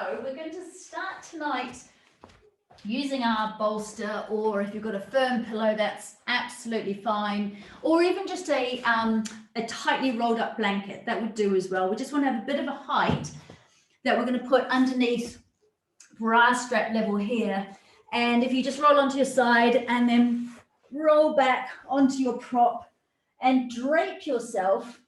So we're going to start tonight using our bolster, or if you've got a firm pillow, that's absolutely fine, or even just a tightly rolled up blanket, that would do as well. We just want to have a bit of a height that we're going to put underneath bra strap level here. And if you just roll onto your side and then roll back onto your prop and drape yourself,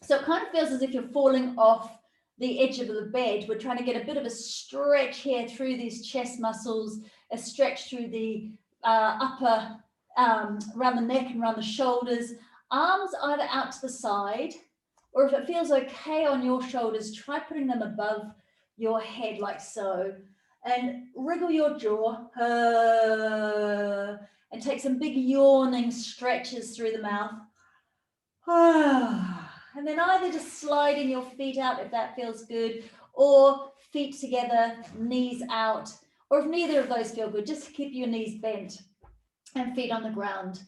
so it kind of feels as if you're falling off the edge of the bed. We're trying to get a bit of a stretch here through these chest muscles, a stretch through the upper, around the neck and around the shoulders. Arms either out to the side, or if it feels okay on your shoulders, try putting them above your head like so. And wriggle your jaw and take some big yawning stretches through the mouth. And then either just sliding your feet out if that feels good, or feet together, knees out, or if neither of those feel good, just keep your knees bent and feet on the ground.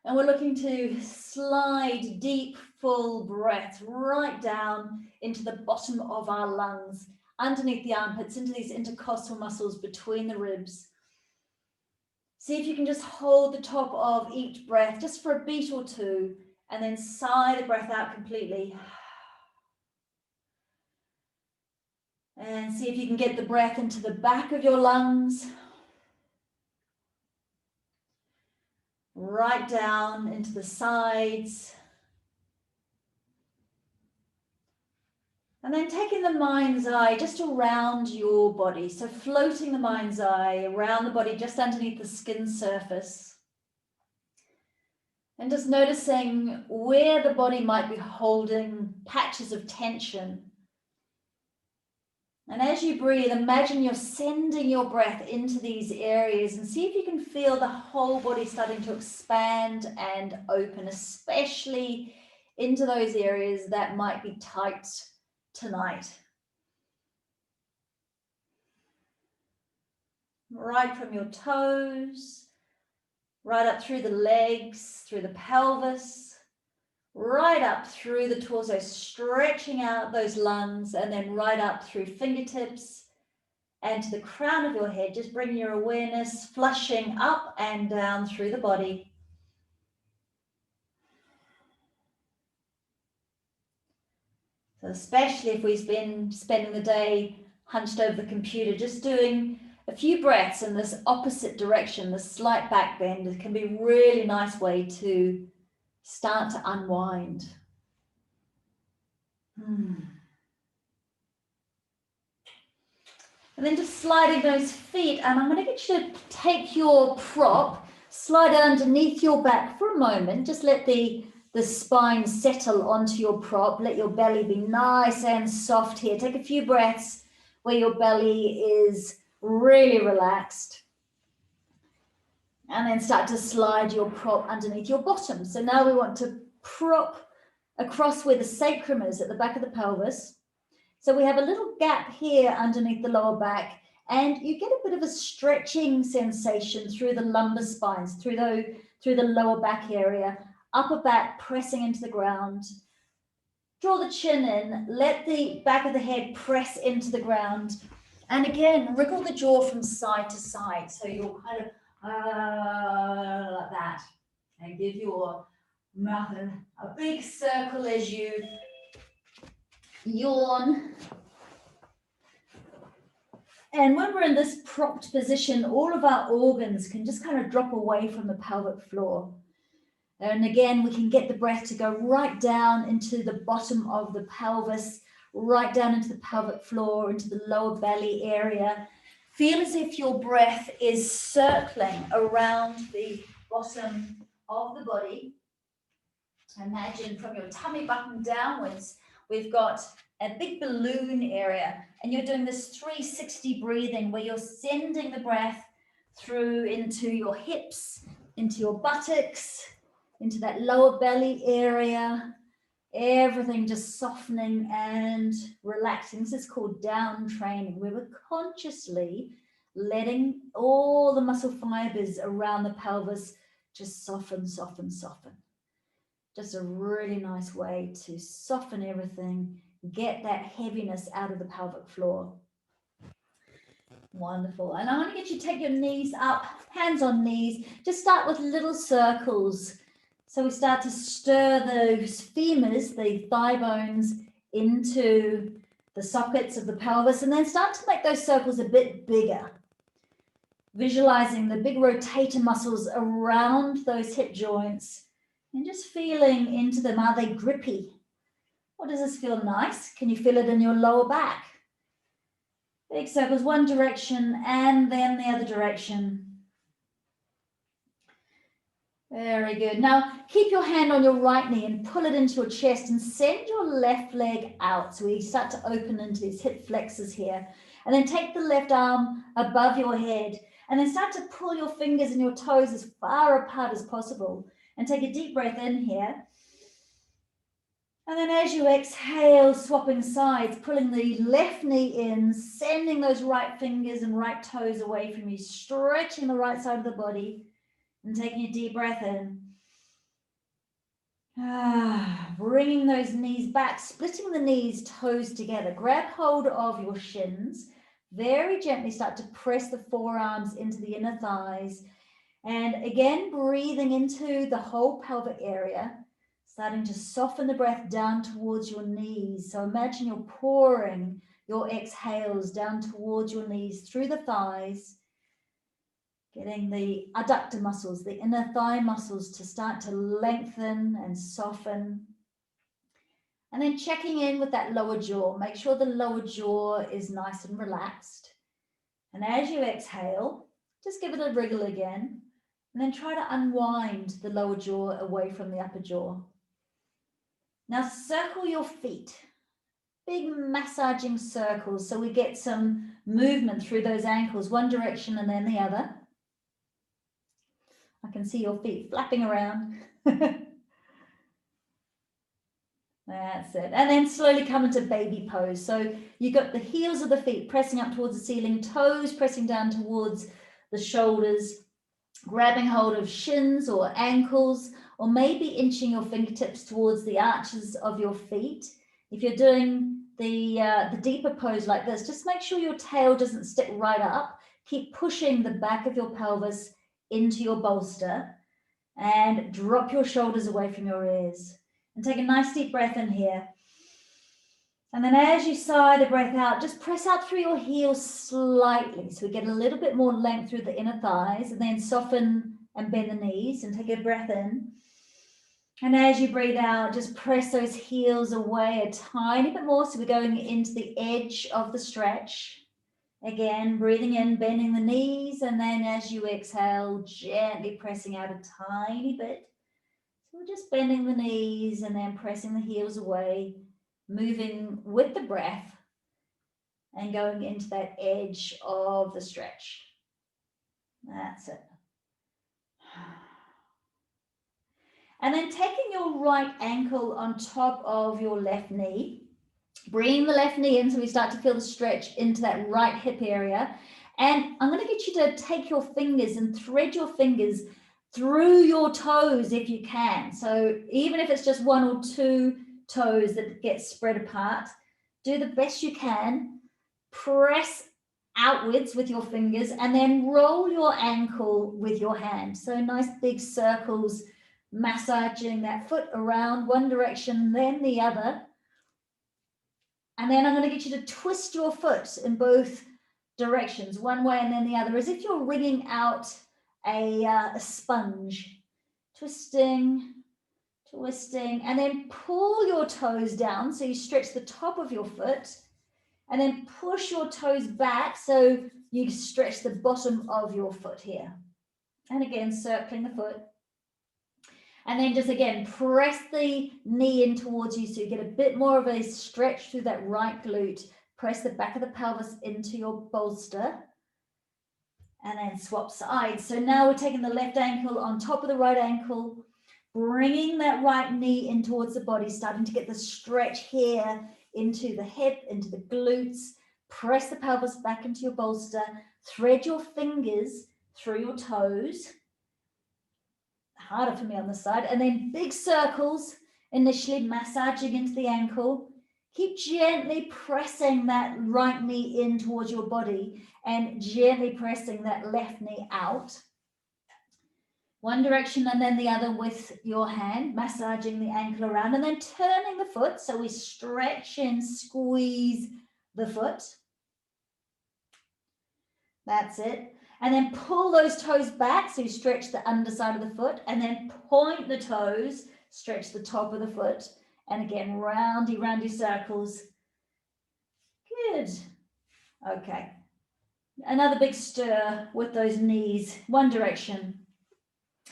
And we're looking to slide deep, full breaths right down into the bottom of our lungs, underneath the armpits, into these intercostal muscles between the ribs. See if you can just hold the top of each breath just for a beat or two, and then sigh the breath out completely. And see if you can get the breath into the back of your lungs, right down into the sides. And then taking the mind's eye just around your body. So floating the mind's eye around the body, just underneath the skin surface. And just noticing where the body might be holding patches of tension. And as you breathe, imagine you're sending your breath into these areas, and see if you can feel the whole body starting to expand and open, especially into those areas that might be tight tonight. Right from your toes, right up through the legs, through the pelvis, right up through the torso, stretching out those lungs, and then right up through fingertips and to the crown of your head. Just bring your awareness flushing up and down through the body. So especially if we've been spending the day hunched over the computer, just doing a few breaths in this opposite direction, the slight back bend, it can be a really nice way to start to unwind. And then just sliding those feet, and I'm going to get you to take your prop, slide it underneath your back for a moment. Just let the spine settle onto your prop. Let your belly be nice and soft here. Take a few breaths where your belly is really relaxed. And then start to slide your prop underneath your bottom. So now we want to prop across where the sacrum is at the back of the pelvis. So we have a little gap here underneath the lower back, and you get a bit of a stretching sensation through the lumbar spines, through the lower back area, upper back pressing into the ground. Draw the chin in, let the back of the head press into the ground. And again, wriggle the jaw from side to side. So you're kind of like that. And give your mouth a big circle as you yawn. And when we're in this propped position, all of our organs can just kind of drop away from the pelvic floor. And again, we can get the breath to go right down into the bottom of the pelvis, right down into the pelvic floor, into the lower belly area. Feel as if your breath is circling around the bottom of the body. Imagine from your tummy button downwards, we've got a big balloon area, and you're doing this 360 breathing where you're sending the breath through into your hips, into your buttocks, into that lower belly area, everything just softening and relaxing. This is called down training, where we're consciously letting all the muscle fibers around the pelvis just soften, soften, soften. Just a really nice way to soften everything, get that heaviness out of the pelvic floor. Wonderful. And I'm going to get you to take your knees up, hands on knees. Just start with little circles. So we start to stir those femurs, the thigh bones, into the sockets of the pelvis, and then start to make those circles a bit bigger. Visualizing the big rotator muscles around those hip joints and just feeling into them. Are they grippy? Or does this feel nice? Can you feel it in your lower back? Big circles, one direction and then the other direction. Very good. Now, keep your hand on your right knee and pull it into your chest and send your left leg out. So we start to open into these hip flexors here. And then take the left arm above your head and then start to pull your fingers and your toes as far apart as possible. And take a deep breath in here. And then as you exhale, swapping sides, pulling the left knee in, sending those right fingers and right toes away from you, stretching the right side of the body and taking a deep breath in. Bringing those knees back, splitting the knees, toes together. Grab hold of your shins. Very gently start to press the forearms into the inner thighs. And again, breathing into the whole pelvic area. Starting to soften the breath down towards your knees. So imagine you're pouring your exhales down towards your knees through the thighs, getting the adductor muscles, the inner thigh muscles to start to lengthen and soften. And then checking in with that lower jaw. Make sure the lower jaw is nice and relaxed. And as you exhale, just give it a wriggle again. And then try to unwind the lower jaw away from the upper jaw. Now circle your feet, big massaging circles so we get some movement through those ankles, one direction and then the other. I can see your feet flapping around. That's it. And then slowly come into baby pose. So you got the heels of the feet pressing up towards the ceiling, toes pressing down towards the shoulders, grabbing hold of shins or ankles, or maybe inching your fingertips towards the arches of your feet. If you're doing the deeper pose like this, just make sure your tail doesn't stick right up. Keep pushing the back of your pelvis into your bolster and drop your shoulders away from your ears. And take a nice deep breath in here. And then as you sigh the breath out, just press out through your heels slightly. So we get a little bit more length through the inner thighs, and then soften and bend the knees and take a breath in. And as you breathe out, just press those heels away a tiny bit more. So we're going into the edge of the stretch. Again, breathing in, bending the knees. And then as you exhale, gently pressing out a tiny bit. So we're just bending the knees and then pressing the heels away, moving with the breath and going into that edge of the stretch. That's it. And then taking your right ankle on top of your left knee, bringing the left knee in so we start to feel the stretch into that right hip area. And I'm going to get you to take your fingers and thread your fingers through your toes if you can. So even if it's just one or two toes that get spread apart, do the best you can. Press outwards with your fingers and then roll your ankle with your hand. So nice big circles, massaging that foot around one direction, then the other. And then I'm going to get you to twist your foot in both directions, one way and then the other, as if you're wringing out a sponge. Twisting, and then pull your toes down so you stretch the top of your foot, and then push your toes back so you stretch the bottom of your foot here. And again, circling the foot. And then just again, press the knee in towards you so you get a bit more of a stretch through that right glute. Press the back of the pelvis into your bolster. And then swap sides. So now we're taking the left ankle on top of the right ankle, bringing that right knee in towards the body, starting to get the stretch here into the hip, into the glutes. Press the pelvis back into your bolster. Thread your fingers through your toes. Harder for me on this side. And then big circles, initially massaging into the ankle. Keep gently pressing that right knee in towards your body and gently pressing that left knee out. One direction and then the other with your hand, massaging the ankle around and then turning the foot. So we stretch and squeeze the foot. That's it. And then pull those toes back. So you stretch the underside of the foot and then point the toes, stretch the top of the foot. And again, roundy circles. Good. Okay. Another big stir with those knees. One direction.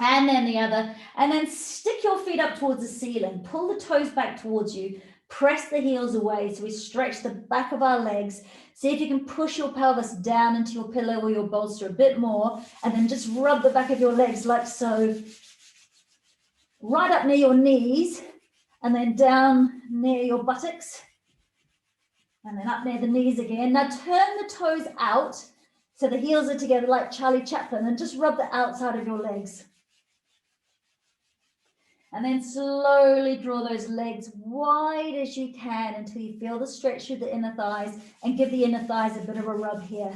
And then the other, and then stick your feet up towards the ceiling. Pull the toes back towards you. Press the heels away so we stretch the back of our legs. See if you can push your pelvis down into your pillow or your bolster a bit more, and then just rub the back of your legs like so. Right up near your knees, and then down near your buttocks, and then up near the knees again. Now turn the toes out so the heels are together like Charlie Chaplin, and just rub the outside of your legs. And then slowly draw those legs wide as you can until you feel the stretch through the inner thighs, and give the inner thighs a bit of a rub here.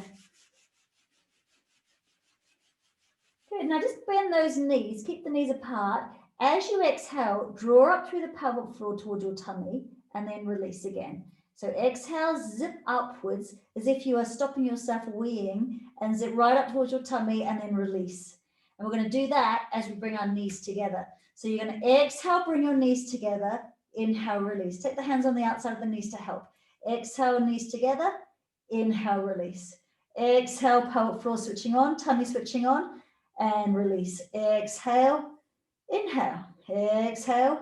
Good, now just bend those knees, keep the knees apart. As you exhale, draw up through the pelvic floor towards your tummy and then release again. So exhale, zip upwards as if you are stopping yourself weeing, and zip right up towards your tummy and then release. And we're going to do that as we bring our knees together. So you're going to exhale, bring your knees together, inhale, release. Take the hands on the outside of the knees to help. Exhale, knees together, inhale, release. Exhale, pelvic floor switching on, tummy switching on, and release. Exhale, inhale, exhale,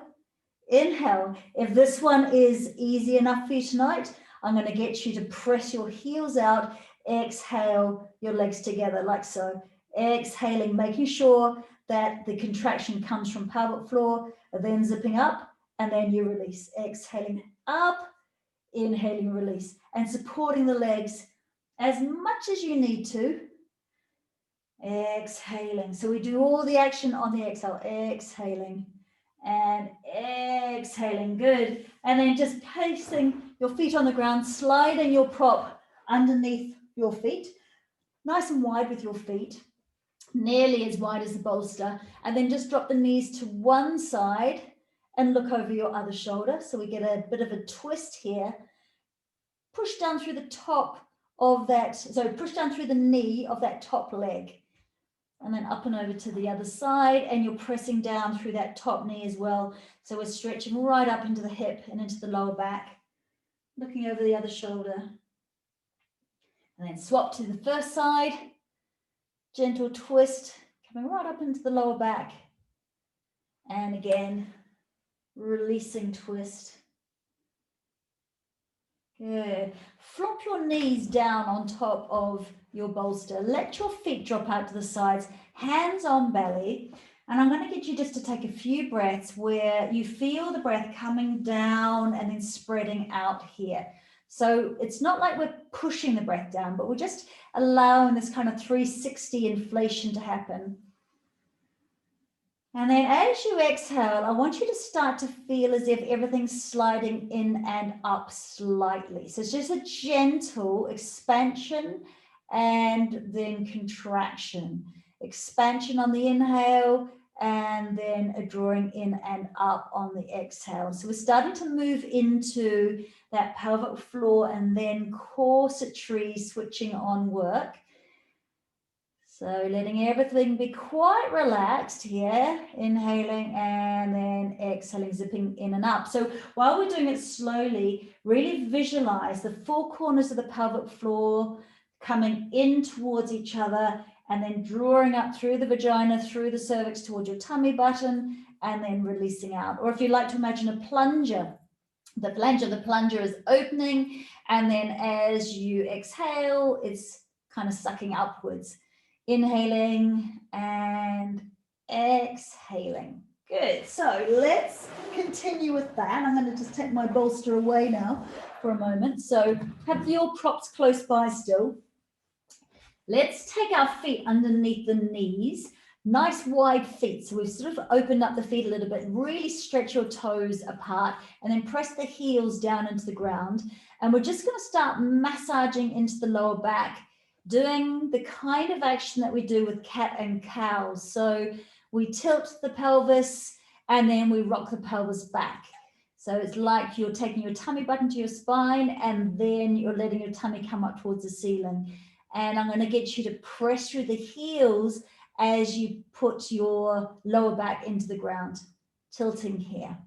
inhale. If this one is easy enough for you tonight, I'm going to get you to press your heels out. Exhale, your legs together like so. Exhaling, making sure that the contraction comes from pelvic floor, then zipping up, and then you release. Exhaling up, inhaling, release, and supporting the legs as much as you need to. Exhaling. So we do all the action on the exhale. Exhaling and exhaling. Good. And then just placing your feet on the ground, sliding your prop underneath your feet, nice and wide with your feet, nearly as wide as the bolster, and then just drop the knees to one side and look over your other shoulder. So we get a bit of a twist here. Push down through the top of that, so push down through the knee of that top leg, and then up and over to the other side, and you're pressing down through that top knee as well. So we're stretching right up into the hip and into the lower back, looking over the other shoulder. And then swap to the first side. Gentle twist, coming right up into the lower back. And again, releasing twist. Good. Flop your knees down on top of your bolster. Let your feet drop out to the sides, hands on belly. And I'm going to get you just to take a few breaths where you feel the breath coming down and then spreading out here. So it's not like we're pushing the breath down, but we're just allowing this kind of 360 inflation to happen. And then as you exhale, I want you to start to feel as if everything's sliding in and up slightly. So it's just a gentle expansion and then contraction. Expansion on the inhale, and then a drawing in and up on the exhale. So we're starting to move into that pelvic floor and then corsetry switching on work. So letting everything be quite relaxed here, inhaling and then exhaling, zipping in and up. So while we're doing it slowly, really visualize the four corners of the pelvic floor coming in towards each other, and then drawing up through the vagina, through the cervix towards your tummy button, and then releasing out. Or if you'd like to imagine a plunger, the plunger is opening, and then as you exhale, it's kind of sucking upwards. Inhaling and exhaling. Good. So let's continue with that. I'm going to just take my bolster away now for a moment. So have your props close by still. Let's take our feet underneath the knees. Nice wide feet. So we've sort of opened up the feet a little bit. Really stretch your toes apart and then press the heels down into the ground. And we're just going to start massaging into the lower back, doing the kind of action that we do with cat and cow. So we tilt the pelvis and then we rock the pelvis back. So it's like you're taking your tummy button to your spine and then you're letting your tummy come up towards the ceiling. And I'm going to get you to press through the heels as you put your lower back into the ground, tilting here.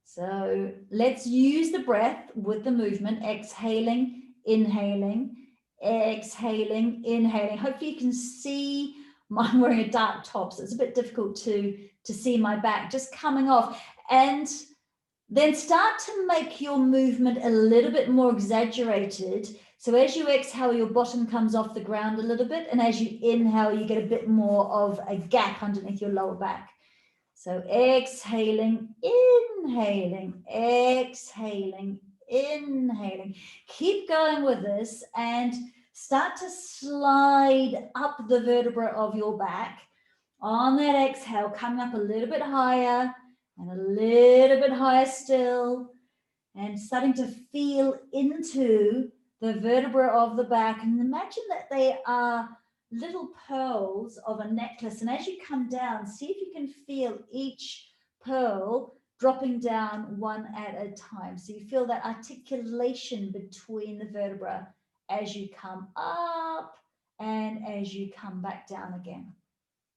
So let's use the breath with the movement, exhaling, inhaling, exhaling, inhaling. Hopefully you can see, I'm wearing a dark top, so it's a bit difficult to see my back just coming off. And then start to make your movement a little bit more exaggerated. So as you exhale, your bottom comes off the ground a little bit. And as you inhale, you get a bit more of a gap underneath your lower back. So exhaling, inhaling, exhaling, inhaling. Keep going with this and start to slide up the vertebra of your back. On that exhale, coming up a little bit higher and a little bit higher still, and starting to feel into the vertebra of the back. And imagine that they are little pearls of a necklace. And as you come down, see if you can feel each pearl dropping down one at a time. So you feel that articulation between the vertebra as you come up and as you come back down again.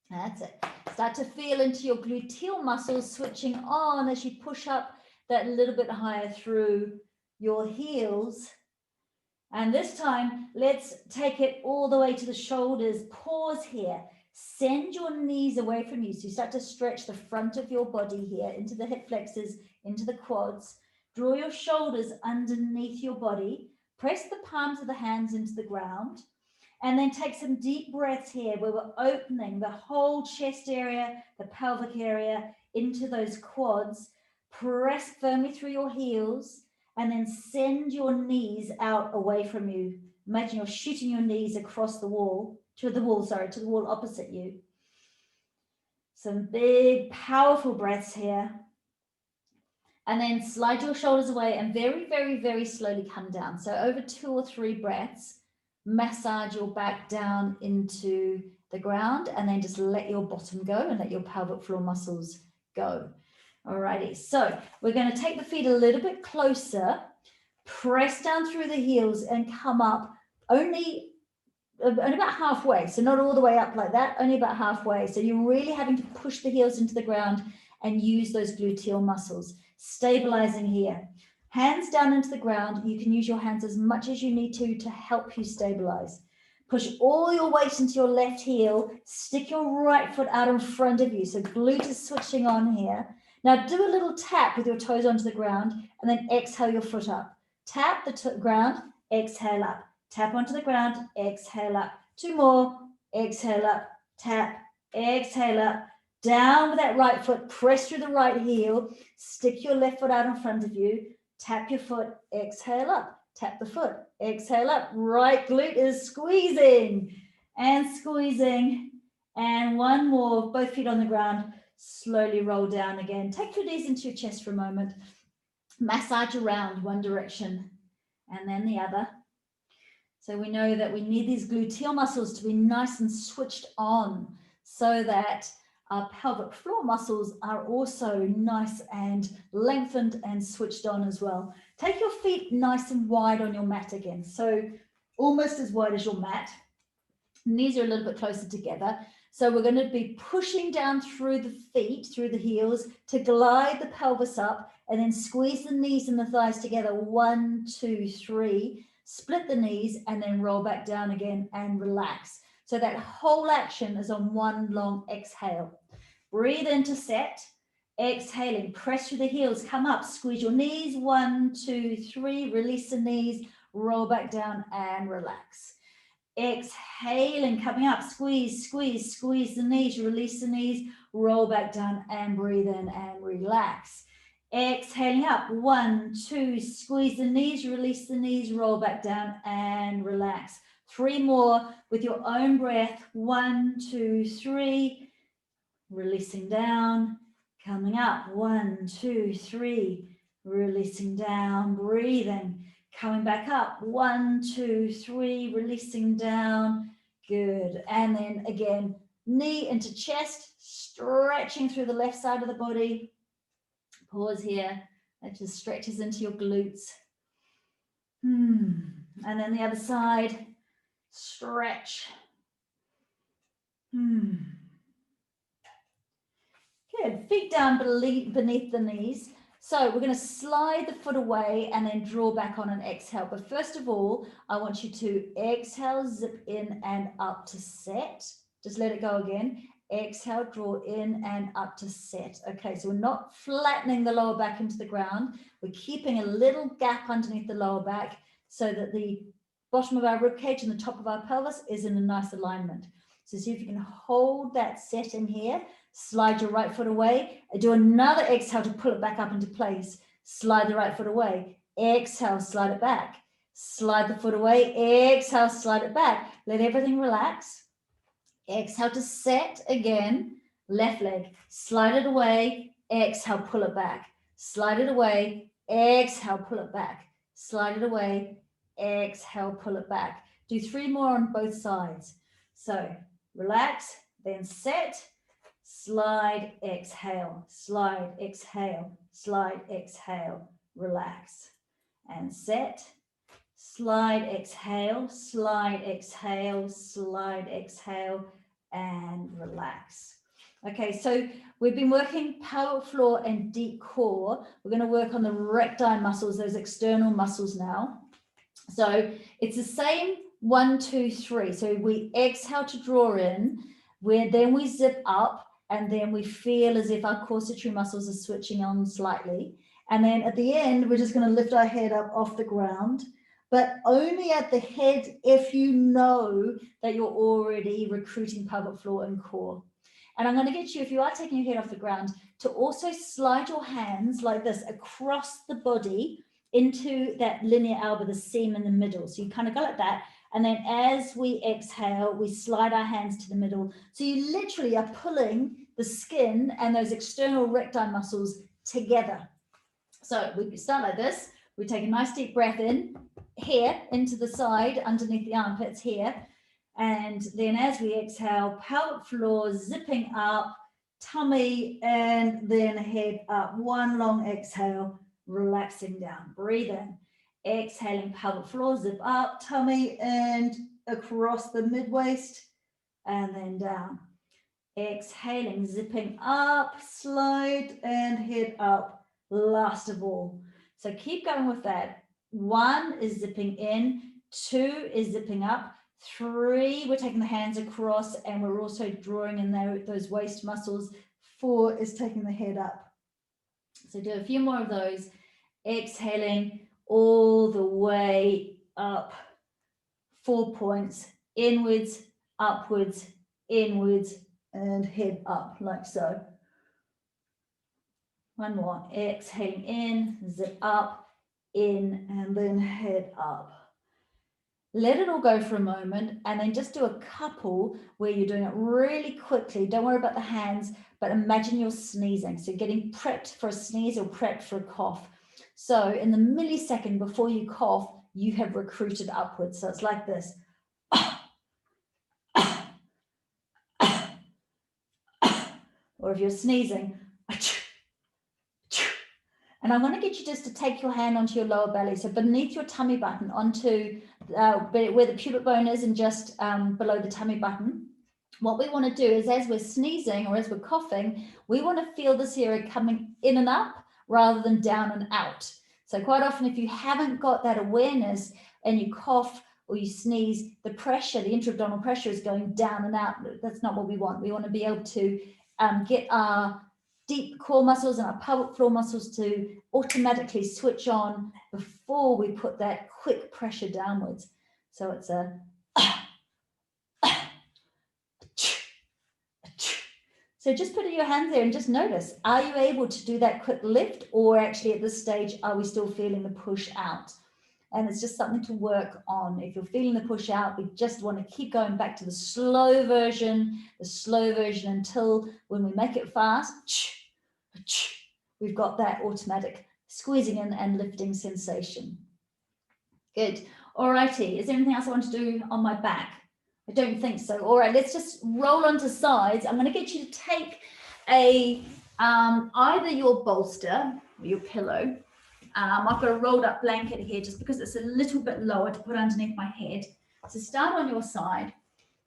That's it. Start to feel into your gluteal muscles switching on as you push up that little bit higher through your heels. And this time, let's take it all the way to the shoulders. Pause here. Send your knees away from you. So you start to stretch the front of your body here into the hip flexors, into the quads. Draw your shoulders underneath your body. Press the palms of the hands into the ground. And then take some deep breaths here where we're opening the whole chest area, the pelvic area into those quads. Press firmly through your heels and then send your knees out away from you. Imagine you're shooting your knees across the wall, to the wall opposite you. Some big, powerful breaths here. And then slide your shoulders away and very, very, very slowly come down. So over 2 or 3 breaths. Massage your back down into the ground and then just let your bottom go and let your pelvic floor muscles go. Alrighty, so we're going to take the feet a little bit closer, press down through the heels and come up only about halfway. So not all the way up like that, only about halfway. So you're really having to push the heels into the ground and use those gluteal muscles. Stabilizing here. Hands down into the ground. You can use your hands as much as you need to help you stabilize. Push all your weight into your left heel. Stick your right foot out in front of you. So glute is switching on here. Now do a little tap with your toes onto the ground and then exhale your foot up. Tap the ground, exhale up. Tap onto the ground, exhale up. 2 more, exhale up. Tap, exhale up. Down with that right foot, press through the right heel. Stick your left foot out in front of you. Tap your foot, exhale up, tap the foot, exhale up. Right glute is squeezing and squeezing. And 1 more, both feet on the ground, slowly roll down again. Take your knees into your chest for a moment. Massage around one direction and then the other. So we know that we need these gluteal muscles to be nice and switched on so that our pelvic floor muscles are also nice and lengthened and switched on as well. Take your feet nice and wide on your mat again. So almost as wide as your mat. Knees are a little bit closer together. So we're going to be pushing down through the feet, through the heels to glide the pelvis up and then squeeze the knees and the thighs together. 1, 2, 3. Split the knees and then roll back down again and relax. So that whole action is on one long exhale. Breathe into set. Exhaling, press through the heels, come up, squeeze your knees. 1, 2, 3. Release the knees, roll back down and relax. Exhaling, coming up, squeeze, squeeze, squeeze the knees, release the knees, roll back down and breathe in and relax. Exhaling up, 1, 2, squeeze the knees, release the knees, roll back down and relax. 3 more with your own breath. 1, 2, 3. releasing down, coming up, 1, 2, 3, releasing down, breathing, coming back up, 1, 2, 3, releasing down, good. And then again, knee into chest, stretching through the left side of the body. Pause here, that just stretches into your glutes. And then the other side, stretch. Good, feet down beneath the knees. So we're going to slide the foot away and then draw back on an exhale. But first of all, I want you to exhale, zip in and up to set. Just let it go again. Exhale, draw in and up to set. Okay, so we're not flattening the lower back into the ground. We're keeping a little gap underneath the lower back so that the bottom of our rib cage and the top of our pelvis is in a nice alignment. So see if you can hold that set in here. Slide your right foot away. Do another exhale to pull it back up into place. Slide the right foot away. Exhale, slide it back. Slide the foot away. Exhale, slide it back. Let everything relax. Exhale to set again. Left leg. Slide it away. Exhale, pull it back. Slide it away. Exhale, pull it back. Slide it away. Exhale, pull it back. Do 3 more on both sides. So relax, then set. Slide, exhale, slide, exhale, slide, exhale, relax. And set, slide, exhale, slide, exhale, slide, exhale, and relax. Okay, so we've been working pelvic floor and deep core. We're going to work on the recti muscles, those external muscles now. So it's the same 1, 2, 3. So we exhale to draw in, then we zip up, and then we feel as if our corsatory muscles are switching on slightly. And then at the end, we're just going to lift our head up off the ground, but only at the head if you know that you're already recruiting pelvic floor and core. And I'm going to get you, if you are taking your head off the ground, to also slide your hands like this across the body into that linear elbow, the seam in the middle. So you kind of go like that. And then as we exhale, we slide our hands to the middle. So you literally are pulling the skin and those external recti muscles together. So we start like this. We take a nice deep breath in here into the side, underneath the armpits here. And then as we exhale, pelvic floor zipping up, tummy, and then head up. One long exhale, relaxing down. Breathe in. Exhaling, pelvic floor, zip up, tummy, and across the mid-waist, and then down. Exhaling, zipping up, slide, and head up, last of all. So keep going with that. 1 is zipping in, 2 is zipping up, 3, we're taking the hands across, and we're also drawing in those waist muscles. 4 is taking the head up. So do a few more of those. Exhaling, all the way up, 4 points, inwards, upwards, inwards, and head up like so. 1 more, exhaling in, zip up, in, and then head up. Let it all go for a moment, and then just do a couple where you're doing it really quickly. Don't worry about the hands, but imagine you're sneezing. So getting prepped for a sneeze or prepped for a cough. So in the millisecond before you cough, you have recruited upwards. So it's like this. Or if you're sneezing, and I want to get you just to take your hand onto your lower belly. So beneath your tummy button, onto where the pubic bone is and just below the tummy button. What we want to do is as we're sneezing or as we're coughing, we want to feel this area coming in and up rather than down and out. So quite often, if you haven't got that awareness and you cough or you sneeze, the pressure, the intra-abdominal pressure is going down and out. That's not what we want. We want to be able to get our deep core muscles and our pelvic floor muscles to automatically switch on before we put that quick pressure downwards. So it's a so just put your hands there and just notice, are you able to do that quick lift, or actually at this stage, are we still feeling the push out? And it's just something to work on. If you're feeling the push out, we just want to keep going back to the slow version until when we make it fast, we've got that automatic squeezing in and lifting sensation. Good. All righty. Is there anything else I want to do on my back? I don't think so. All right, let's just roll onto sides. I'm going to get you to take a either your bolster or your pillow. I've got a rolled up blanket here just because it's a little bit lower to put underneath my head. So start on your side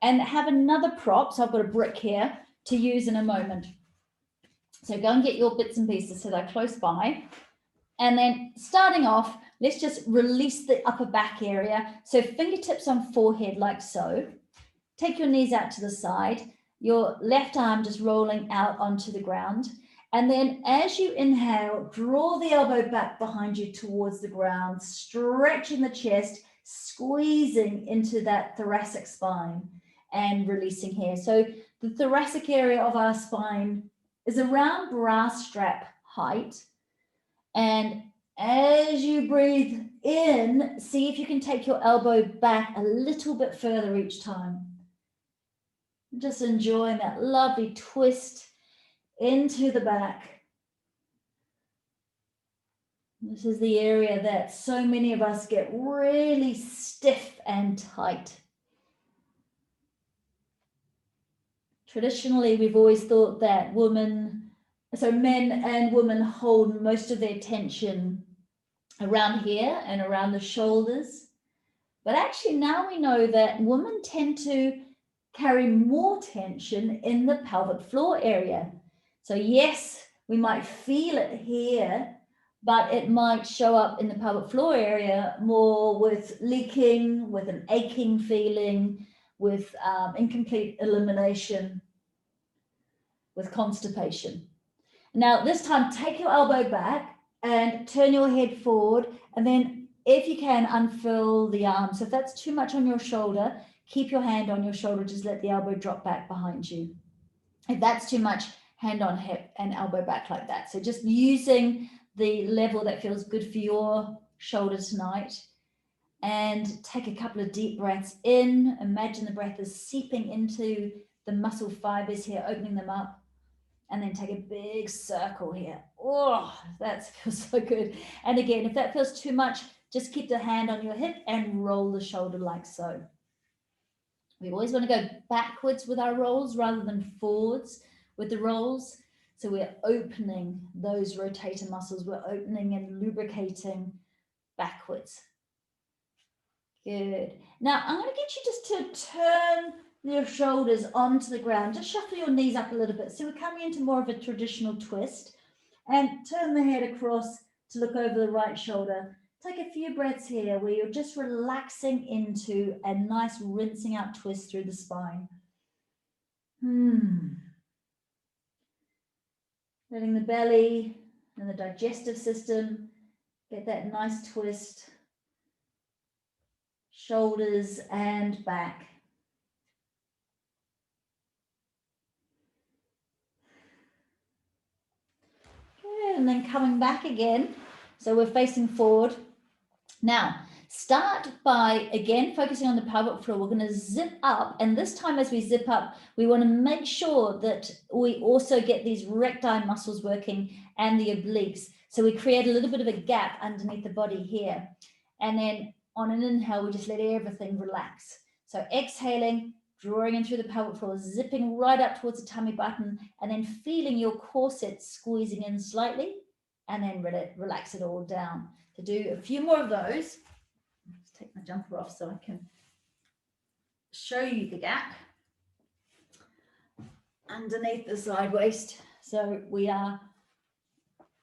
and have another prop. So I've got a brick here to use in a moment. So go and get your bits and pieces so they're close by. And then starting off, let's just release the upper back area. So fingertips on forehead like so. Take your knees out to the side, your left arm just rolling out onto the ground. And then as you inhale, draw the elbow back behind you towards the ground, stretching the chest, squeezing into that thoracic spine and releasing here. So the thoracic area of our spine is around bra strap height. And as you breathe in, see if you can take your elbow back a little bit further each time. Just enjoying that lovely twist into the back. This is the area that so many of us get really stiff and tight. Traditionally, we've always thought that men and women hold most of their tension around here and around the shoulders. But actually now we know that women tend to carry more tension in the pelvic floor area. So yes, we might feel it here, but it might show up in the pelvic floor area more with leaking, with an aching feeling, with incomplete elimination, with constipation. Now this time, take your elbow back and turn your head forward, and then if you can, unfurl the arm. So if that's too much on your shoulder, keep your hand on your shoulder, just let the elbow drop back behind you. If that's too much, hand on hip and elbow back like that. So just using the level that feels good for your shoulder tonight. And take a couple of deep breaths in. Imagine the breath is seeping into the muscle fibers here, opening them up. And then take a big circle here. Oh, that feels so good. And again, if that feels too much, just keep the hand on your hip and roll the shoulder like so. We always want to go backwards with our rolls rather than forwards with the rolls. So we're opening those rotator muscles. We're opening and lubricating backwards. Good. Now I'm going to get you just to turn your shoulders onto the ground. Just shuffle your knees up a little bit. So we're coming into more of a traditional twist. And turn the head across to look over the right shoulder. Take a few breaths here where you're just relaxing into a nice rinsing out twist through the spine. Letting the belly and the digestive system get that nice twist. Shoulders and back. Good, and then coming back again. So we're facing forward. Now, start by, again, focusing on the pelvic floor. We're going to zip up. And this time as we zip up, we want to make sure that we also get these recti muscles working and the obliques. So we create a little bit of a gap underneath the body here. And then on an inhale, we just let everything relax. So exhaling, drawing in through the pelvic floor, zipping right up towards the tummy button, and then feeling your corset squeezing in slightly, and then relax it all down. To do a few more of those, let's take my jumper off so I can show you the gap underneath the side waist. So we are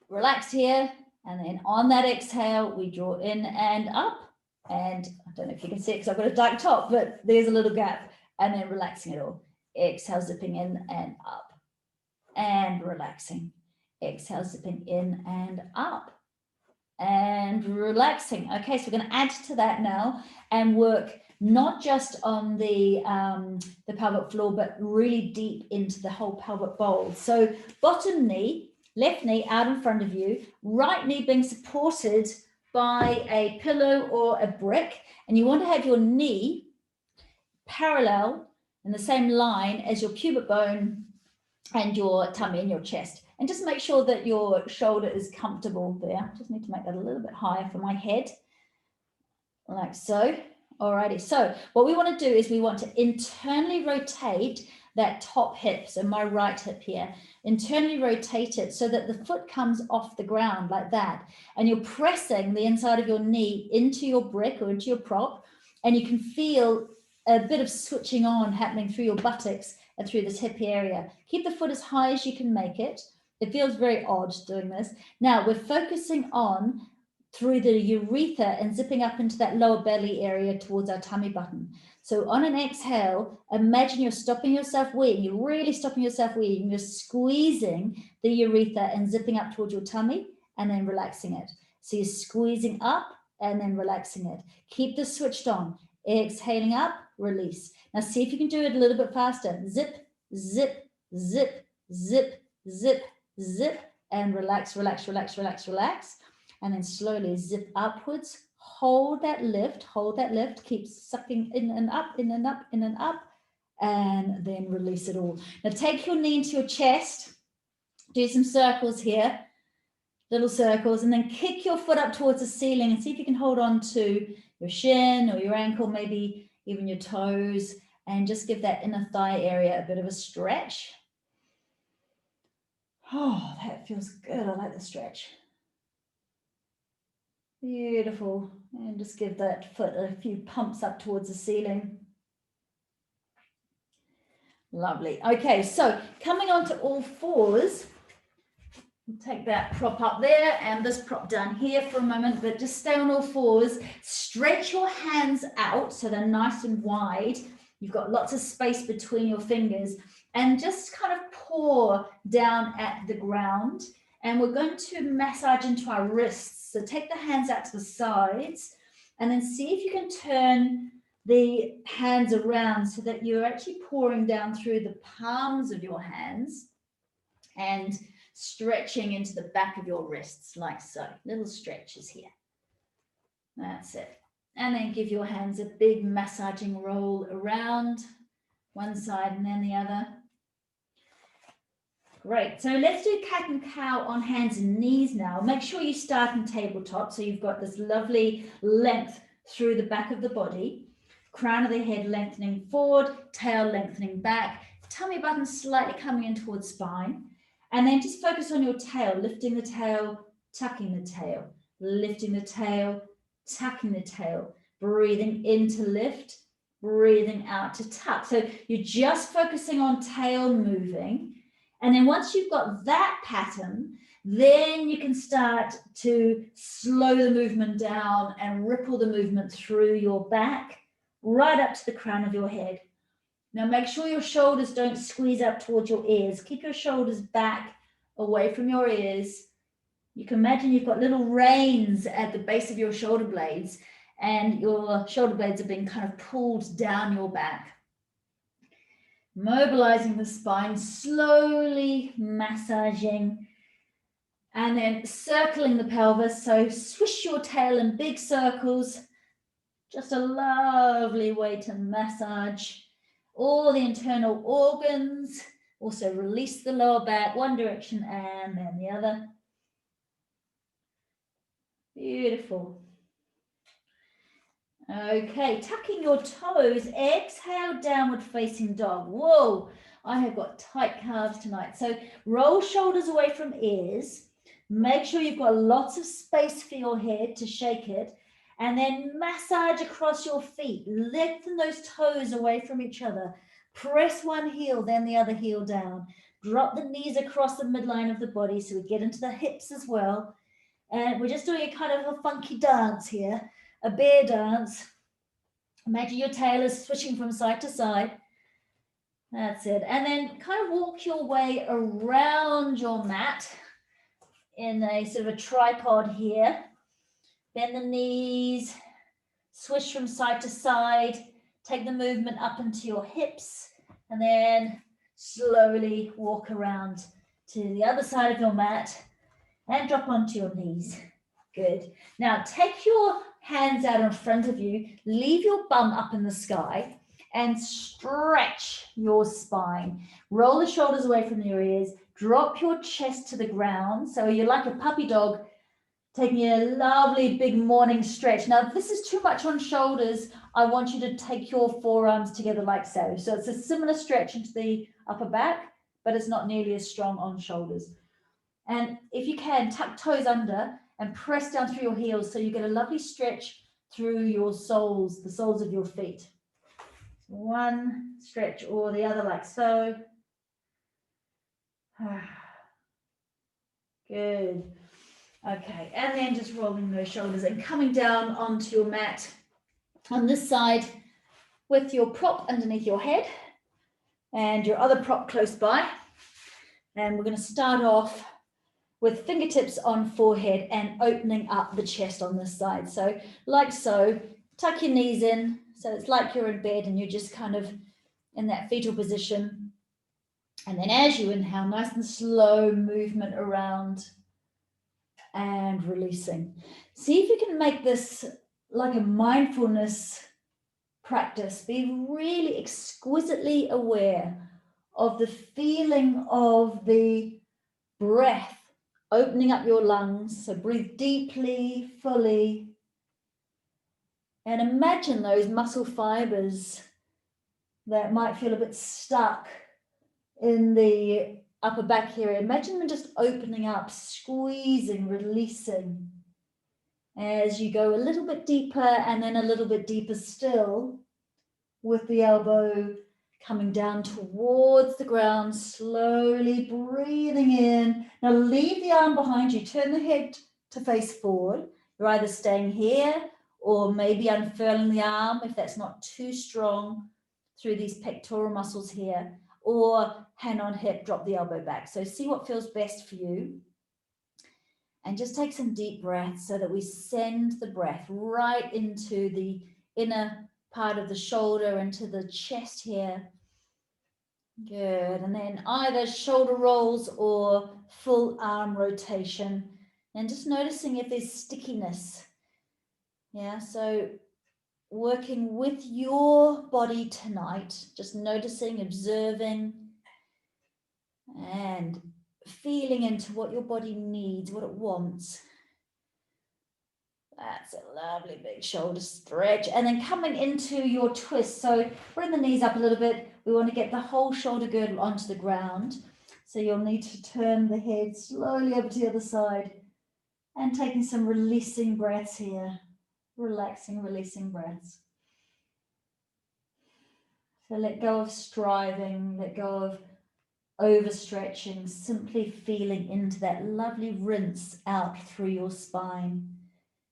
relaxed here, and then on that exhale, we draw in and up. And I don't know if you can see it because I've got a dark top, but there's a little gap, and then relaxing it all. Exhale, zipping in and up, and relaxing. Exhale, zipping in and up, and relaxing. Okay, so we're going to add to that now and work not just on the pelvic floor, but really deep into the whole pelvic bowl. So bottom knee, left knee out in front of you, right knee being supported by a pillow or a brick, and you want to have your knee parallel in the same line as your pubic bone and your tummy and your chest. And just make sure that your shoulder is comfortable there. Just need to make that a little bit higher for my head, like so. Alrighty, so what we want to do is we want to internally rotate that top hip, so my right hip here, internally rotate it so that the foot comes off the ground like that. And you're pressing the inside of your knee into your brick or into your prop, and you can feel a bit of switching on happening through your buttocks and through this hip area. Keep the foot as high as you can make it. It feels very odd doing this. Now we're focusing on through the urethra and zipping up into that lower belly area towards our tummy button. So on an exhale, imagine you're stopping yourself weeing. You're really stopping yourself weeing. You're squeezing the urethra and zipping up towards your tummy and then relaxing it. So you're squeezing up and then relaxing it. Keep this switched on. Exhaling up, release. Now see if you can do it a little bit faster. Zip, zip, zip, zip, zip, zip, and relax, relax, relax, relax, relax. And then slowly zip upwards. Hold that lift, keep sucking in and up, in and up, in and up, and then release it all. Now take your knee into your chest, do some circles here, little circles, and then kick your foot up towards the ceiling and see if you can hold on to your shin or your ankle, maybe even your toes, and just give that inner thigh area a bit of a stretch. Oh, that feels good. I like the stretch. Beautiful. And just give that foot a few pumps up towards the ceiling. Lovely. Okay, so coming on to all fours, take that prop up there and this prop down here for a moment, but just stay on all fours. Stretch your hands out so they're nice and wide. You've got lots of space between your fingers, and just kind of paw down at the ground. And we're going to massage into our wrists. So take the hands out to the sides and then see if you can turn the hands around so that you're actually pouring down through the palms of your hands and stretching into the back of your wrists like so. Little stretches here. That's it. And then give your hands a big massaging roll around one side and then the other. Great. So let's do cat and cow on hands and knees now. Make sure you start in tabletop so you've got this lovely length through the back of the body. Crown of the head lengthening forward, tail lengthening back, tummy button slightly coming in towards spine. And then just focus on your tail, lifting the tail, tucking the tail, lifting the tail, tucking the tail, breathing in to lift, breathing out to tuck. So you're just focusing on tail moving. And then once you've got that pattern, then you can start to slow the movement down and ripple the movement through your back, right up to the crown of your head. Now make sure your shoulders don't squeeze up towards your ears. Keep your shoulders back away from your ears. You can imagine you've got little reins at the base of your shoulder blades, and your shoulder blades are being kind of pulled down your back. Mobilizing the spine, slowly massaging, and then circling the pelvis. So swish your tail in big circles. Just a lovely way to massage all the internal organs. Also release the lower back, one direction and then the other. Beautiful. Okay, tucking your toes, exhale, downward facing dog. Whoa, I have got tight calves tonight. So roll shoulders away from ears. Make sure you've got lots of space for your head to shake it. And then massage across your feet. Lengthen those toes away from each other. Press one heel, then the other heel down. Drop the knees across the midline of the body so we get into the hips as well. And we're just doing a kind of a funky dance here, a bear dance. Imagine your tail is switching from side to side. That's it. And then kind of walk your way around your mat in a sort of a tripod here. Bend the knees, swish from side to side, take the movement up into your hips, and then slowly walk around to the other side of your mat and drop onto your knees. Good. Now take your hands out in front of you, leave your bum up in the sky and stretch your spine. Roll the shoulders away from your ears, drop your chest to the ground. So you're like a puppy dog taking a lovely big morning stretch. Now, if this is too much on shoulders, I want you to take your forearms together like so. So it's a similar stretch into the upper back, but it's not nearly as strong on shoulders. And if you can, tuck toes under and press down through your heels so you get a lovely stretch through your soles, the soles of your feet. One stretch or the other like so. Good. Okay, and then just rolling those shoulders and coming down onto your mat on this side with your prop underneath your head and your other prop close by. And we're going to start off with fingertips on forehead and opening up the chest on this side. So like so, tuck your knees in. So it's like you're in bed and you're just kind of in that fetal position. And then as you inhale, nice and slow movement around and releasing. See if you can make this like a mindfulness practice. Be really exquisitely aware of the feeling of the breath opening up your lungs. So breathe deeply, fully, and imagine those muscle fibers that might feel a bit stuck in the upper back area. Imagine them just opening up, squeezing, releasing as you go a little bit deeper and then a little bit deeper still with the elbow coming down towards the ground, slowly breathing in. Now leave the arm behind you, turn the head to face forward. You're either staying here or maybe unfurling the arm if that's not too strong through these pectoral muscles here, or hand on hip, drop the elbow back. So see what feels best for you. And just take some deep breaths so that we send the breath right into the inner part of the shoulder, into the chest here. Good. And then either shoulder rolls or full arm rotation. And just noticing if there's stickiness. Yeah, so working with your body tonight, just noticing, observing, and feeling into what your body needs, what it wants. That's a lovely big shoulder stretch. And then coming into your twist. So bring the knees up a little bit. We want to get the whole shoulder girdle onto the ground. So you'll need to turn the head slowly over to the other side and taking some releasing breaths here. Relaxing, releasing breaths. So let go of striving, let go of overstretching, simply feeling into that lovely rinse out through your spine.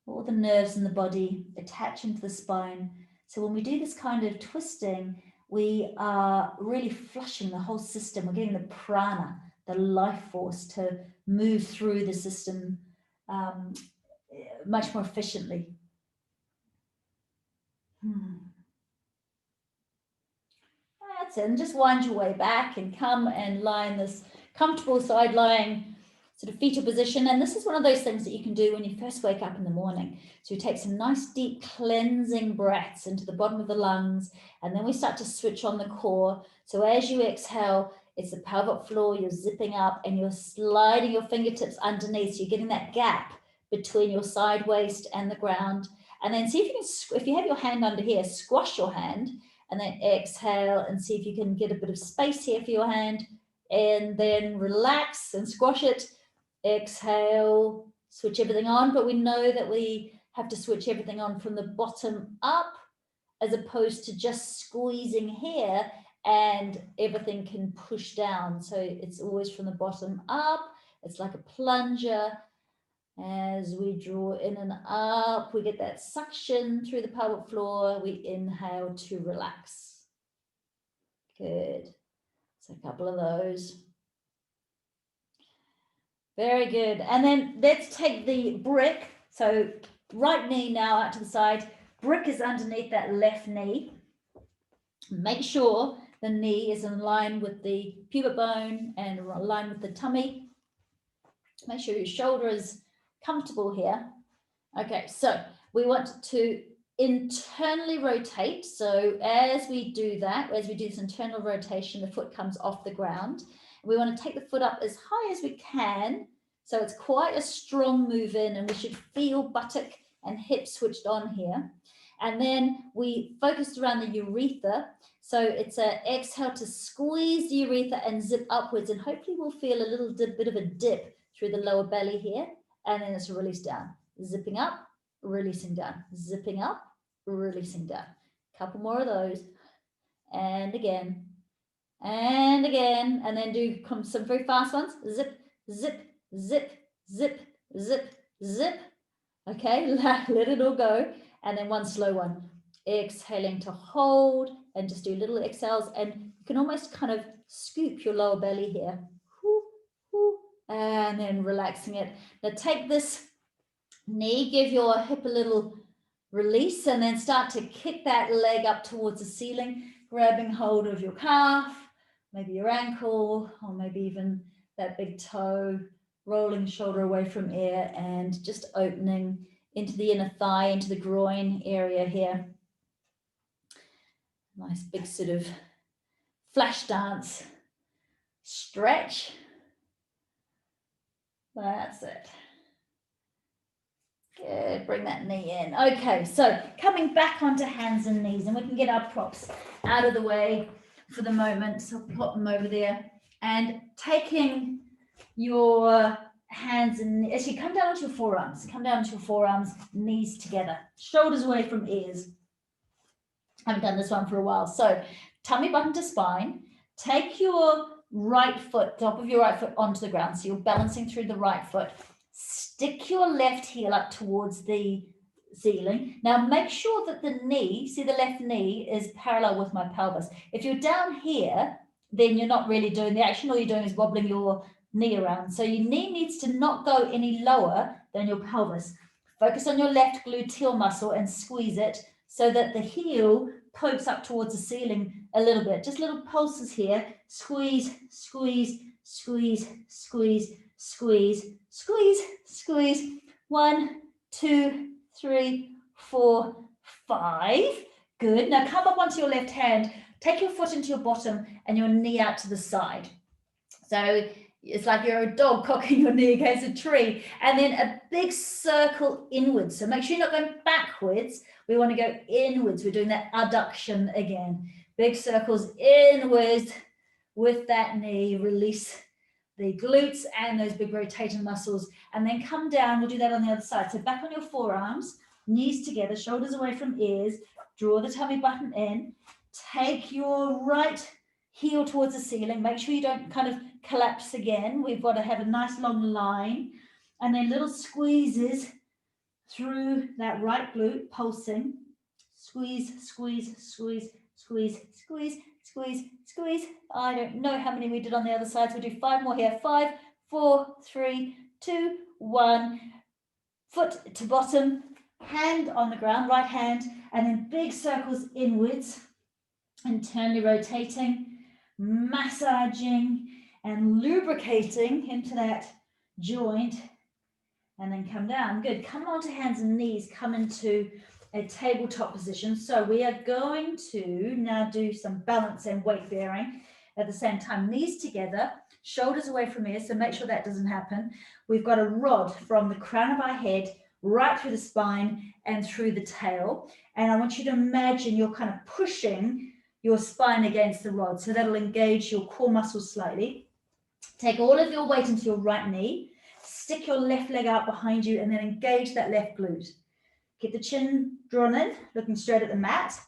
All the nerves in the body attach into the spine. So when we do this kind of twisting, we are really flushing the whole system. We're getting the prana, the life force, to move through the system much more efficiently. That's it. And just wind your way back and come and lie in this comfortable side lying sort of fetal position. And this is one of those things that you can do when you first wake up in the morning. So you take some nice deep cleansing breaths into the bottom of the lungs, and then we start to switch on the core. So as you exhale, it's the pelvic floor, you're zipping up and you're sliding your fingertips underneath. So you're getting that gap between your side waist and the ground. And then see if you can, if you have your hand under here, squash your hand and then exhale and see if you can get a bit of space here for your hand, and then relax and squash it. Exhale, switch everything on, but we know that we have to switch everything on from the bottom up as opposed to just squeezing here and everything can push down. So it's always from the bottom up. It's like a plunger. As we draw in and up, we get that suction through the pelvic floor. We inhale to relax. Good. So a couple of those. Very good. And then let's take the brick. So right knee now out to the side. Brick is underneath that left knee. Make sure the knee is in line with the pubic bone and in line with the tummy. Make sure your shoulder is comfortable here. Okay, so we want to internally rotate. So as we do that, as we do this internal rotation, the foot comes off the ground. We want to take the foot up as high as we can. So it's quite a strong move in, and we should feel buttock and hip switched on here. And then we focused around the urethra. So it's an exhale to squeeze the urethra and zip upwards. And hopefully we'll feel a little bit of a dip through the lower belly here. And then it's a release down. Zipping up, releasing down, zipping up, releasing down. Couple more of those. And again, and then do some very fast ones. Zip, zip, zip, zip, zip, zip. Okay, let it all go. And then one slow one. Exhaling to hold and just do little exhales. And you can almost kind of scoop your lower belly here. And then relaxing it. Now take this knee, give your hip a little release, and then start to kick that leg up towards the ceiling, grabbing hold of your calf, maybe your ankle, or maybe even that big toe, rolling shoulder away from air, and just opening into the inner thigh, into the groin area here. Nice big sort of flash dance stretch. That's it. Good, bring that knee in. Okay, so coming back onto hands and knees, and we can get our props out of the way for the moment. So pop them over there, and taking your hands and as you come down onto your forearms, knees together, shoulders away from ears. I haven't done this one for a while. So tummy button to spine, take your right foot, top of your right foot onto the ground. So you're balancing through the right foot. Stick your left heel up towards the ceiling. Now make sure that the knee, see the left knee is parallel with my pelvis. If you're down here, then you're not really doing the action. All you're doing is wobbling your knee around. So your knee needs to not go any lower than your pelvis. Focus on your left gluteal muscle and squeeze it so that the heel pokes up towards the ceiling a little bit. Just little pulses here. Squeeze, squeeze, squeeze, squeeze, squeeze, squeeze, squeeze. 1, 2, 3, 4, 5. Good. Now come up onto your left hand. Take your foot into your bottom and your knee out to the side. So it's like you're a dog cocking your knee against a tree. And then a big circle inwards. So make sure you're not going backwards. We want to go inwards. We're doing that adduction again. Big circles inwards with that knee. Release the glutes and those big rotating muscles. And then come down. We'll do that on the other side. So back on your forearms, knees together, shoulders away from ears. Draw the tummy button in. Take your right heel towards the ceiling. Make sure you don't kind of collapse again. We've got to have a nice long line. And then little squeezes through that right glute, pulsing. Squeeze, squeeze, squeeze, squeeze, squeeze, squeeze, squeeze. I don't know how many we did on the other side. So we'll do 5 more here. 5, 4, 3, 2, 1. Foot to bottom, hand on the ground, right hand, and then big circles inwards, internally rotating, massaging and lubricating into that joint, and then come down. Good. Come onto hands and knees, come into a tabletop position. So we are going to now do some balance and weight bearing at the same time. Knees together, shoulders away from ears, so make sure that doesn't happen. We've got a rod from the crown of our head right through the spine and through the tail. And I want you to imagine you're kind of pushing your spine against the rod. So that'll engage your core muscles slightly. Take all of your weight into your right knee. Stick your left leg out behind you and then engage that left glute. Get the chin drawn in, looking straight at the mat.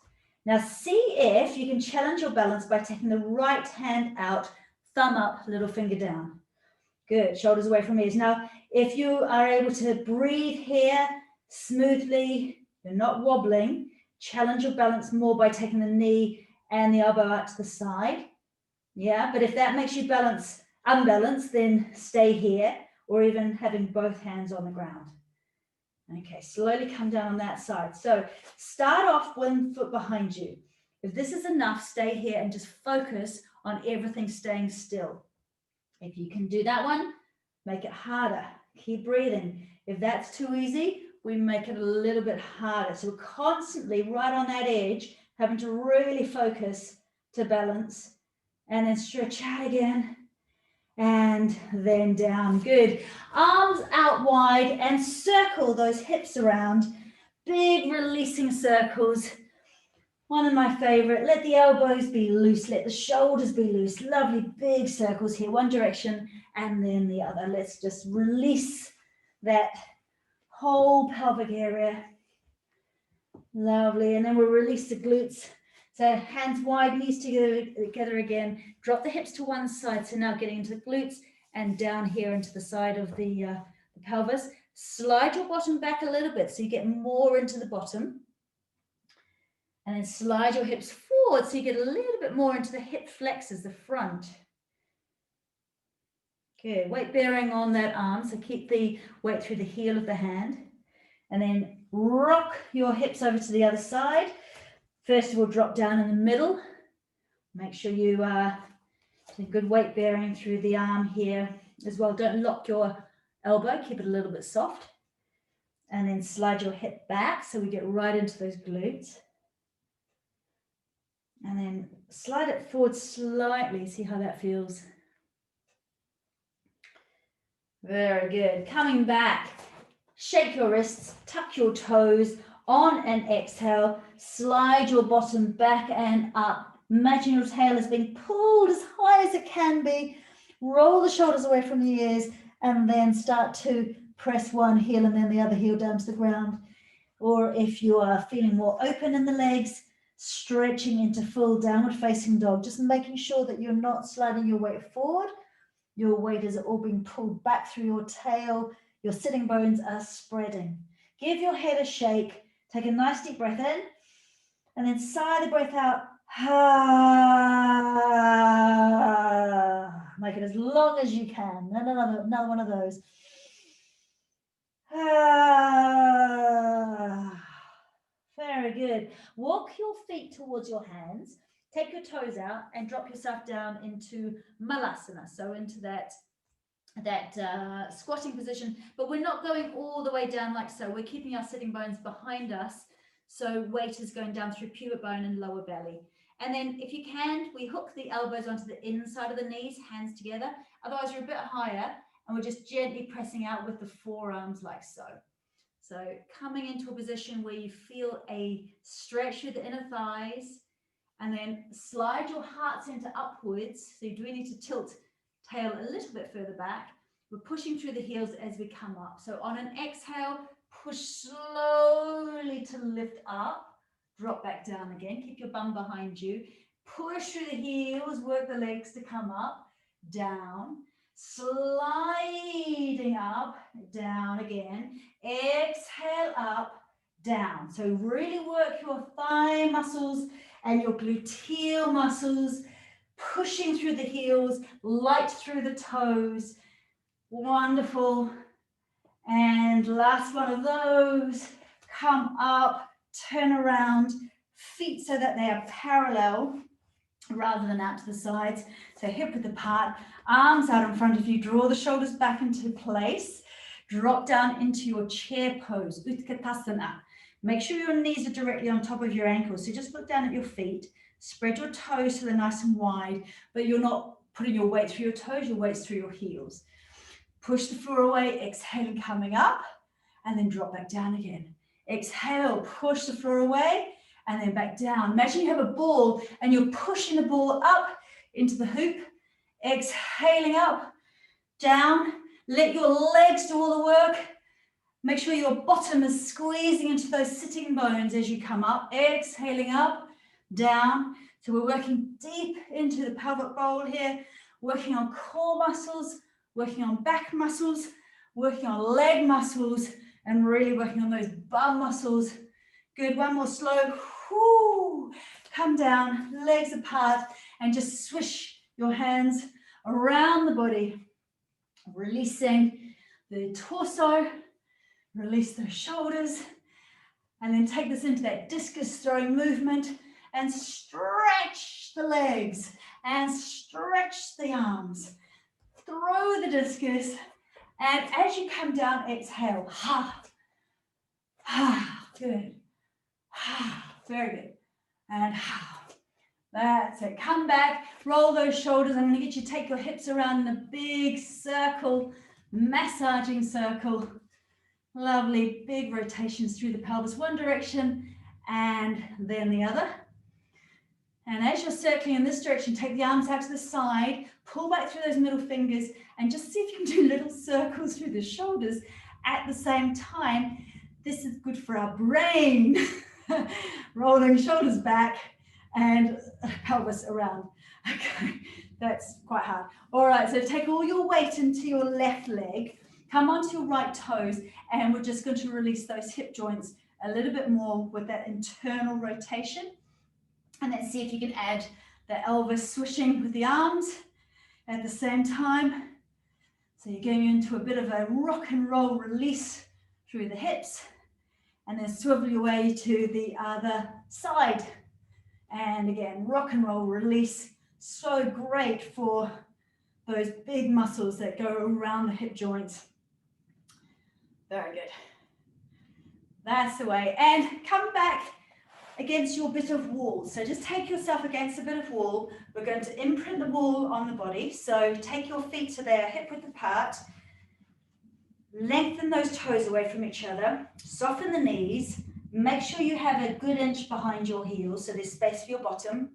Now see if you can challenge your balance by taking the right hand out, thumb up, little finger down. Good, shoulders away from ears. Now, if you are able to breathe here smoothly, you're not wobbling, challenge your balance more by taking the knee and the elbow out to the side. Yeah, but if that makes you unbalanced, then stay here, or even having both hands on the ground. Okay, slowly come down on that side. So start off 1 foot behind you. If this is enough, stay here and just focus on everything staying still. If you can do that one, make it harder. Keep breathing. If that's too easy, we make it a little bit harder. So we're constantly right on that edge, having to really focus to balance, and then stretch out again, and then down. Good. Arms out wide and circle those hips around. Big releasing circles. One of my favorite. Let the elbows be loose. Let the shoulders be loose. Lovely big circles here. One direction and then the other. Let's just release that whole pelvic area. Lovely. And then we'll release the glutes. So hands wide, knees together again. Drop the hips to one side. So now getting into the glutes and down here into the side of the pelvis. Slide your bottom back a little bit so you get more into the bottom. And then slide your hips forward so you get a little bit more into the hip flexors, the front. Good. Weight bearing on that arm. So keep the weight through the heel of the hand. And then rock your hips over to the other side. First of all, drop down in the middle. Make sure you take good weight bearing through the arm here as well. Don't lock your elbow. Keep it a little bit soft. And then slide your hip back so we get right into those glutes. And then slide it forward slightly. See how that feels. Very good. Coming back. Shake your wrists. Tuck your toes. On an exhale, slide your bottom back and up. Imagine your tail is being pulled as high as it can be. Roll the shoulders away from the ears and then start to press one heel and then the other heel down to the ground. Or if you are feeling more open in the legs, stretching into full downward facing dog, just making sure that you're not sliding your weight forward. Your weight is all being pulled back through your tail. Your sitting bones are spreading. Give your head a shake. Take a nice deep breath in and then sigh the breath out. Make it as long as you can. Another one of those. Very good. Walk your feet towards your hands. Take your toes out and drop yourself down into Malasana. So into that squatting position, but we're not going all the way down like so. We're keeping our sitting bones behind us, so weight is going down through pubic bone and lower belly. And then if you can, we hook the elbows onto the inside of the knees, hands together. Otherwise you're a bit higher, and we're just gently pressing out with the forearms like so. So coming into a position where you feel a stretch through the inner thighs, and then slide your heart center upwards. So you do need to tilt tail a little bit further back. We're pushing through the heels as we come up. So on an exhale, push slowly to lift up, drop back down again. Keep your bum behind you. Push through the heels, work the legs to come up, down, sliding up, down again. Exhale up, down. So really work your thigh muscles and your gluteal muscles, pushing through the heels, light through the toes. Wonderful. And last one of those. Come up, turn around, feet so that they are parallel rather than out to the sides. So hip width apart, arms out in front of you. Draw the shoulders back into place. Drop down into your chair pose, Utkatasana. Make sure your knees are directly on top of your ankles. So just look down at your feet. Spread your toes so they're nice and wide, but you're not putting your weight through your toes, your weight's through your heels. Push the floor away, exhaling, coming up, and then drop back down again. Exhale, push the floor away, and then back down. Imagine you have a ball, and you're pushing the ball up into the hoop, exhaling up, down. Let your legs do all the work. Make sure your bottom is squeezing into those sitting bones as you come up, exhaling up, down. So we're working deep into the pelvic bowl here, working on core muscles, working on back muscles, working on leg muscles, and really working on those bum muscles. Good, one more slow. Whoo. Come down, legs apart, and just swish your hands around the body, releasing the torso, release those shoulders, and then take this into that discus throwing movement and stretch the legs and stretch the arms. Throw the discus, and as you come down, exhale. Ha. Good. Very good. And that's it. Come back, roll those shoulders. I'm going to get you to take your hips around in a big circle, massaging circle. Lovely, big rotations through the pelvis, one direction and then the other. And as you're circling in this direction, take the arms out to the side, pull back through those middle fingers, and just see if you can do little circles through the shoulders at the same time. This is good for our brain. Rolling shoulders back and pelvis around. Okay, that's quite hard. All right, so take all your weight into your left leg, come onto your right toes, and we're just going to release those hip joints a little bit more with that internal rotation. And then see if you can add the Elvis swishing with the arms at the same time. So you're going into a bit of a rock and roll release through the hips, and then swivel your way to the other side. And again, rock and roll release. So great for those big muscles that go around the hip joints. Very good. That's the way. And come back against your bit of wall. So just take yourself against a bit of wall. We're going to imprint the wall on the body. So take your feet to their hip width apart. Lengthen those toes away from each other. Soften the knees. Make sure you have a good inch behind your heels, so there's space for your bottom.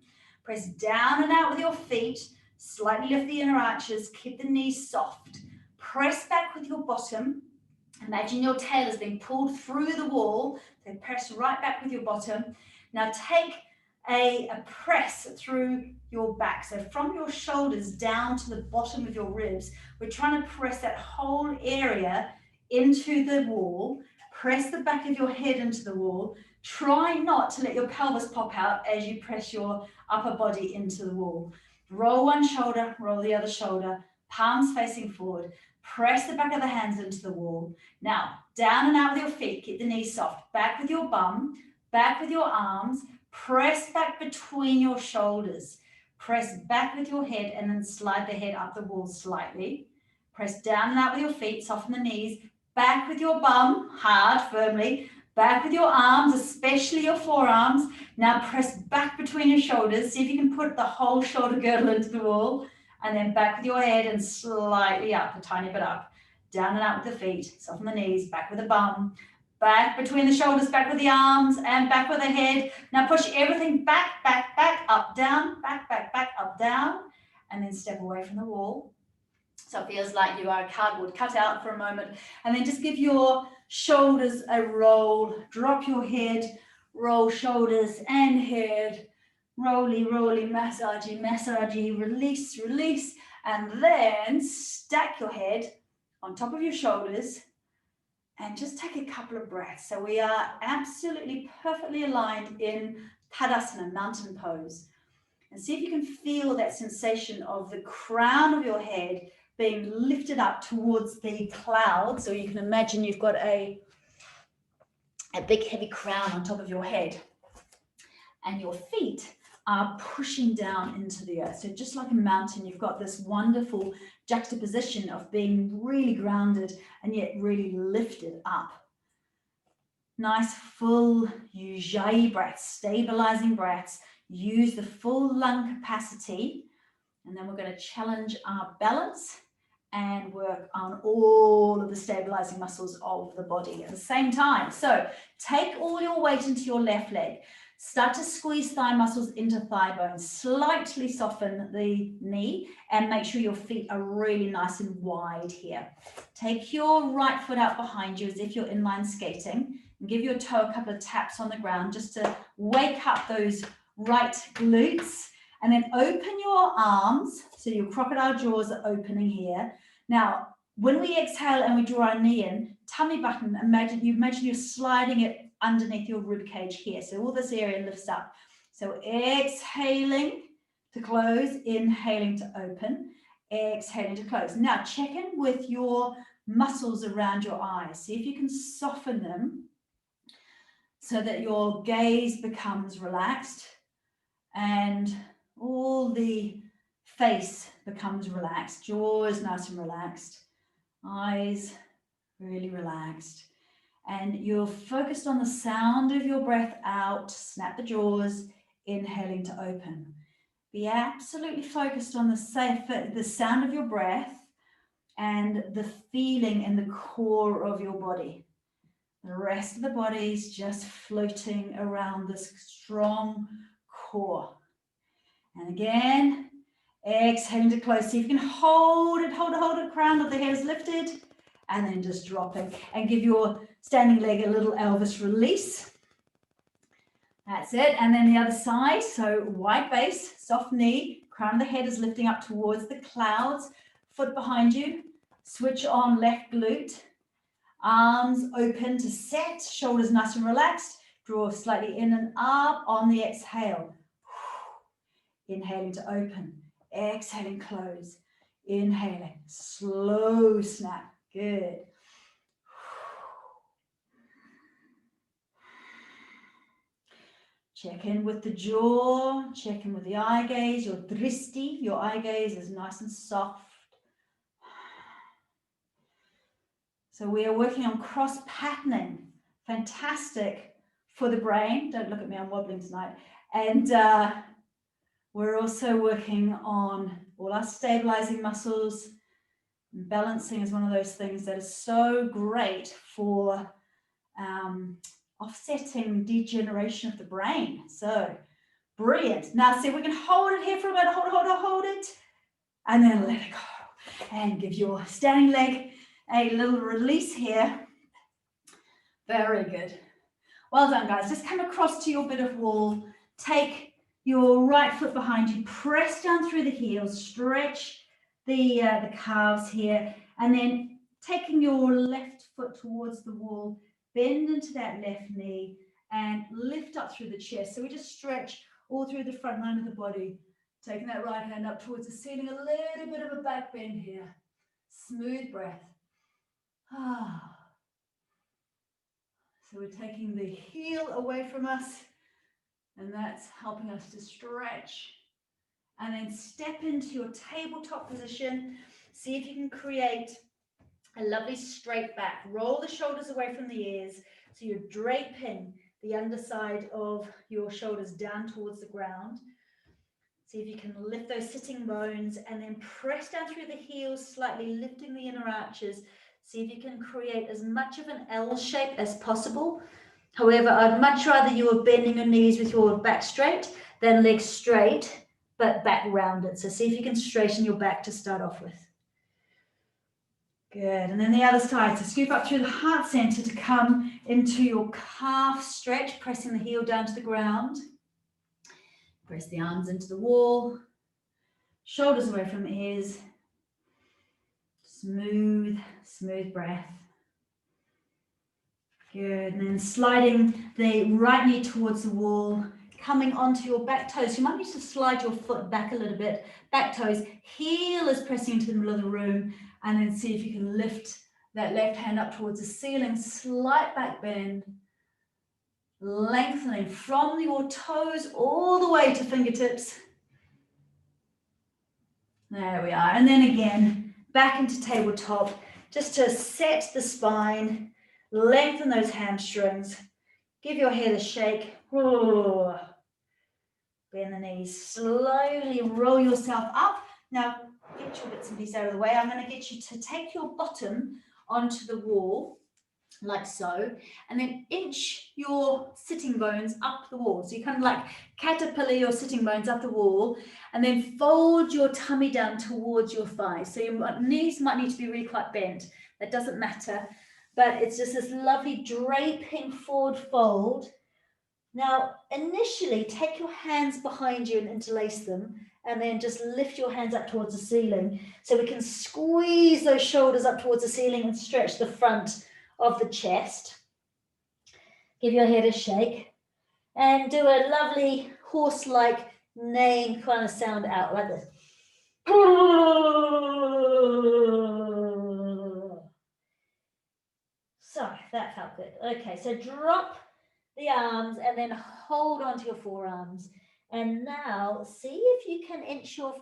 Press down and out with your feet. Slightly lift the inner arches. Keep the knees soft. Press back with your bottom. Imagine your tail is being pulled through the wall. So press right back with your bottom. Now take a press through your back. So from your shoulders down to the bottom of your ribs, we're trying to press that whole area into the wall. Press the back of your head into the wall. Try not to let your pelvis pop out as you press your upper body into the wall. Roll one shoulder, roll the other shoulder, palms facing forward. Press the back of the hands into the wall. Now, down and out with your feet. Keep the knees soft. Back with your bum. Back with your arms. Press back between your shoulders. Press back with your head and then slide the head up the wall slightly. Press down and out with your feet. Soften the knees. Back with your bum. Hard, firmly. Back with your arms, especially your forearms. Now press back between your shoulders. See if you can put the whole shoulder girdle into the wall. And then back with your head and slightly up, a tiny bit up. Down and out with the feet, soften the knees, back with the bum, back between the shoulders, back with the arms, and back with the head. Now push everything back, back, back, up, down, back, back, back, up, down, and then step away from the wall. So it feels like you are a cardboard cutout for a moment. And then just give your shoulders a roll. Drop your head, roll shoulders and head. Rolly, rolly, massagey, massagey, release, release, and then stack your head on top of your shoulders and just take a couple of breaths. So we are absolutely perfectly aligned in Tadasana, mountain pose. And see if you can feel that sensation of the crown of your head being lifted up towards the clouds. So you can imagine you've got a big heavy crown on top of your head. And your feet are pushing down into the earth. So just like a mountain, you've got this wonderful juxtaposition of being really grounded and yet really lifted up. Nice full Ujjayi breaths, stabilizing breaths. Use the full lung capacity. And then we're going to challenge our balance and work on all of the stabilizing muscles of the body at the same time. So take all your weight into your left leg. Start to squeeze thigh muscles into thigh bones. Slightly soften the knee and make sure your feet are really nice and wide here. Take your right foot out behind you as if you're inline skating and give your toe a couple of taps on the ground just to wake up those right glutes. And then open your arms, so your crocodile jaws are opening here. Now, when we exhale and we draw our knee in, tummy button, imagine you're sliding it underneath your rib cage here. So all this area lifts up. So exhaling to close, inhaling to open, exhaling to close. Now check in with your muscles around your eyes. See if you can soften them so that your gaze becomes relaxed and all the face becomes relaxed. Jaw is nice and relaxed. Eyes really relaxed. And you're focused on the sound of your breath out. Snap the jaws, inhaling to open. Be absolutely focused on the sound of your breath and the feeling in the core of your body. The rest of the body is just floating around this strong core. And again, exhaling to close. See if you can hold it, crown of the head is lifted, and then just dropping. And give your standing leg a little Elvis release. That's it. And then the other side. So wide base, soft knee, crown of the head is lifting up towards the clouds, foot behind you. Switch on left glute. Arms open to set, shoulders nice and relaxed. Draw slightly in and up on the exhale. Inhaling to open. Exhaling, close. Inhaling, slow snap. Good. Check in with the jaw, check in with the eye gaze, your dristi, your eye gaze is nice and soft. So we are working on cross-patterning, fantastic for the brain. Don't look at me, I'm wobbling tonight. And we're also working on all our stabilizing muscles. Balancing is one of those things that is so great for offsetting degeneration of the brain. So brilliant. Now see, we can hold it here for a minute, hold it, and then let it go. And give your standing leg a little release here. Very good. Well done, guys. Just come across to your bit of wall. Take your right foot behind you. Press down through the heels. Stretch the calves here. And then taking your left foot towards the wall. Bend into that left knee and lift up through the chest. So we just stretch all through the front line of the body. Taking that right hand up towards the ceiling. A little bit of a back bend here. Smooth breath. So we're taking the heel away from us, and that's helping us to stretch. And then step into your tabletop position. See if you can create a lovely straight back. Roll the shoulders away from the ears, so you're draping the underside of your shoulders down towards the ground. See if you can lift those sitting bones and then press down through the heels, slightly lifting the inner arches. See if you can create as much of an L shape as possible. However, I'd much rather you were bending your knees with your back straight than legs straight, but back rounded. So see if you can straighten your back to start off with. Good, and then the other side. So scoop up through the heart center to come into your calf stretch, pressing the heel down to the ground. Press the arms into the wall, shoulders away from the ears. Smooth, smooth breath. Good, and then sliding the right knee towards the wall, coming onto your back toes. You might need to slide your foot back a little bit. Back toes, heel is pressing into the middle of the room, and then see if you can lift that left hand up towards the ceiling. Slight back bend, lengthening from your toes all the way to fingertips. There we are, and then again, back into tabletop, just to set the spine. Lengthen those hamstrings. Give your head a shake. Bend the knees. Slowly roll yourself up. Now, get your bits and pieces out of the way. I'm going to get you to take your bottom onto the wall, like so, and then inch your sitting bones up the wall. So you kind of like caterpillar your sitting bones up the wall, and then fold your tummy down towards your thighs. So your knees might need to be really quite bent. That doesn't matter. But it's just this lovely draping forward fold. Now, initially, take your hands behind you and interlace them, and then just lift your hands up towards the ceiling. So we can squeeze those shoulders up towards the ceiling and stretch the front of the chest. Give your head a shake, and do a lovely horse-like neighing kind of sound out like this. So that felt good. Okay, so drop the arms and then hold onto your forearms. And now see if you can inch your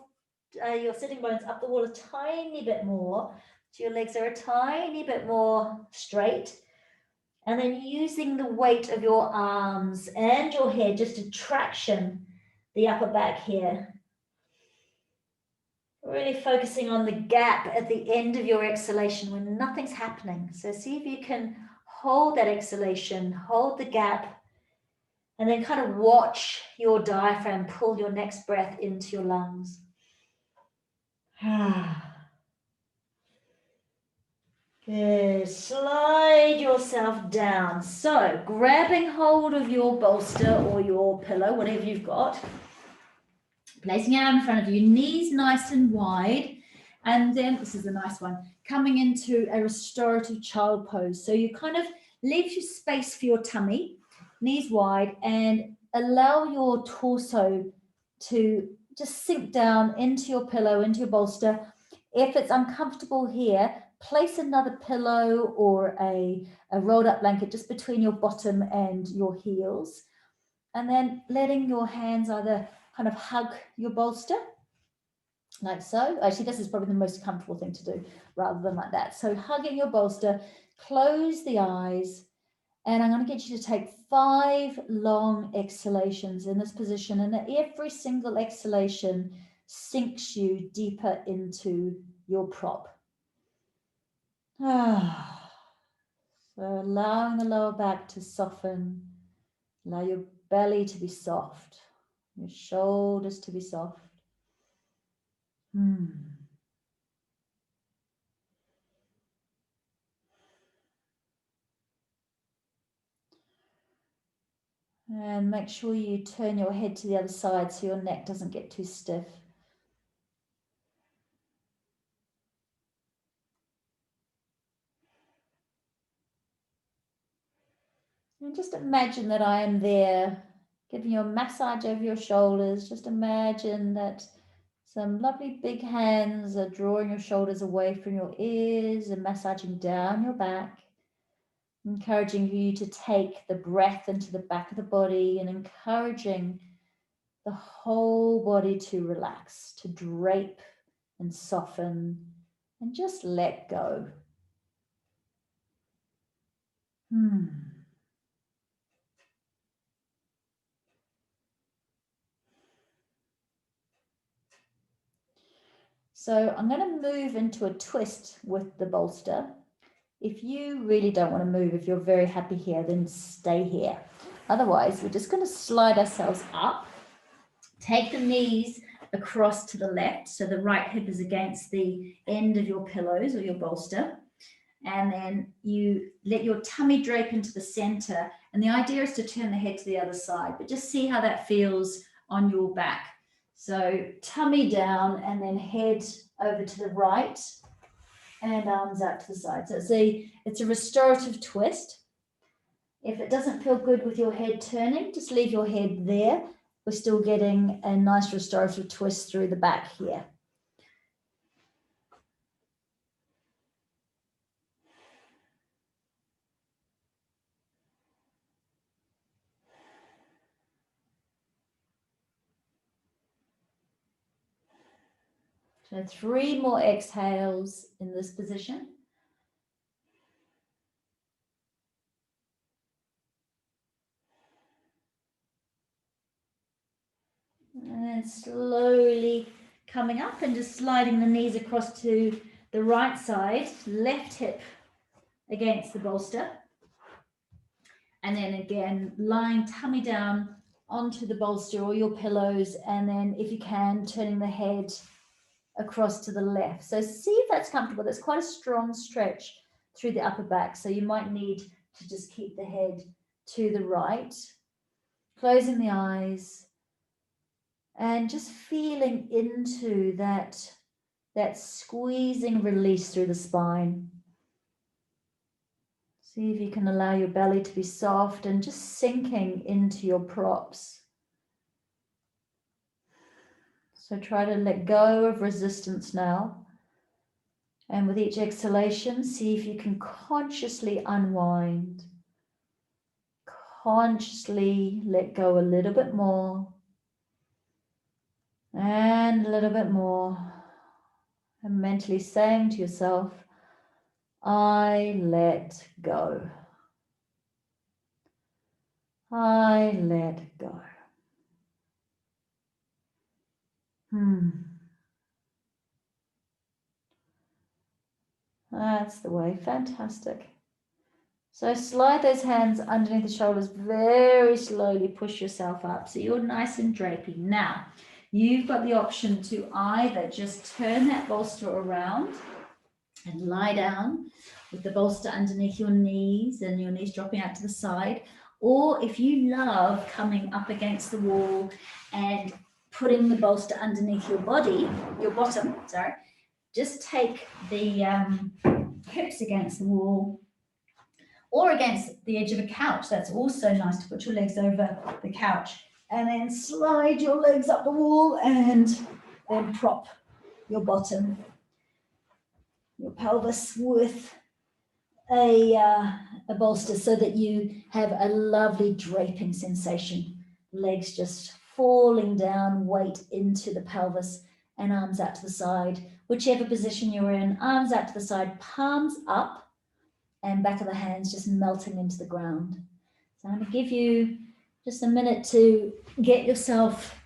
sitting bones up the wall a tiny bit more. So your legs are a tiny bit more straight. And then using the weight of your arms and your head just to traction the upper back here. Really focusing on the gap at the end of your exhalation when nothing's happening. So see if you can hold that exhalation, hold the gap, and then kind of watch your diaphragm pull your next breath into your lungs. Good. Slide yourself down. So grabbing hold of your bolster or your pillow, whatever you've got, placing it out in front of you, knees nice and wide. And then, this is a nice one, coming into a restorative child pose. So you kind of leave your space for your tummy, knees wide, and allow your torso to just sink down into your pillow, into your bolster. If it's uncomfortable here, place another pillow or a rolled up blanket just between your bottom and your heels. And then letting your hands either kind of hug your bolster, like so. Actually, this is probably the most comfortable thing to do rather than like that. So hugging your bolster, close the eyes, and I'm going to get you to take 5 long exhalations in this position. And every single exhalation sinks you deeper into your prop. So allowing the lower back to soften, allow your belly to be soft, your shoulders to be soft. And make sure you turn your head to the other side so your neck doesn't get too stiff. And just imagine that I am there, giving you a massage over your shoulders. Just imagine that some lovely big hands are drawing your shoulders away from your ears and massaging down your back, encouraging you to take the breath into the back of the body and encouraging the whole body to relax, to drape and soften and just let go. So I'm going to move into a twist with the bolster. If you really don't want to move, if you're very happy here, then stay here. Otherwise, we're just going to slide ourselves up. Take the knees across to the left, so the right hip is against the end of your pillows or your bolster. And then you let your tummy drape into the center. And the idea is to turn the head to the other side, but just see how that feels on your back. So tummy down and then head over to the right and arms out to the side. So it's a restorative twist. If it doesn't feel good with your head turning, just leave your head there. We're still getting a nice restorative twist through the back here. So 3 more exhales in this position. And then slowly coming up and just sliding the knees across to the right side, left hip against the bolster. And then again, lying tummy down onto the bolster or your pillows. And then if you can, turning the head across to the left. So see if that's comfortable. That's quite a strong stretch through the upper back. So you might need to just keep the head to the right, closing the eyes and just feeling into that squeezing release through the spine. See if you can allow your belly to be soft and just sinking into your props. So try to let go of resistance now. And with each exhalation, see if you can consciously unwind. Consciously let go a little bit more. And a little bit more. And mentally saying to yourself, I let go. I let go. That's the way. Fantastic. So slide those hands underneath the shoulders, very slowly push yourself up so you're nice and drapey. Now, you've got the option to either just turn that bolster around and lie down with the bolster underneath your knees and your knees dropping out to the side, or if you love coming up against the wall and putting the bolster underneath your body, your bottom, sorry, just take the hips against the wall or against the edge of a couch. That's also nice to put your legs over the couch and then slide your legs up the wall and then prop your bottom, your pelvis with a bolster so that you have a lovely draping sensation. Legs just falling down, weight into the pelvis and arms out to the side. Whichever position you're in, arms out to the side, palms up, and back of the hands just melting into the ground. So I'm going to give you just a minute to get yourself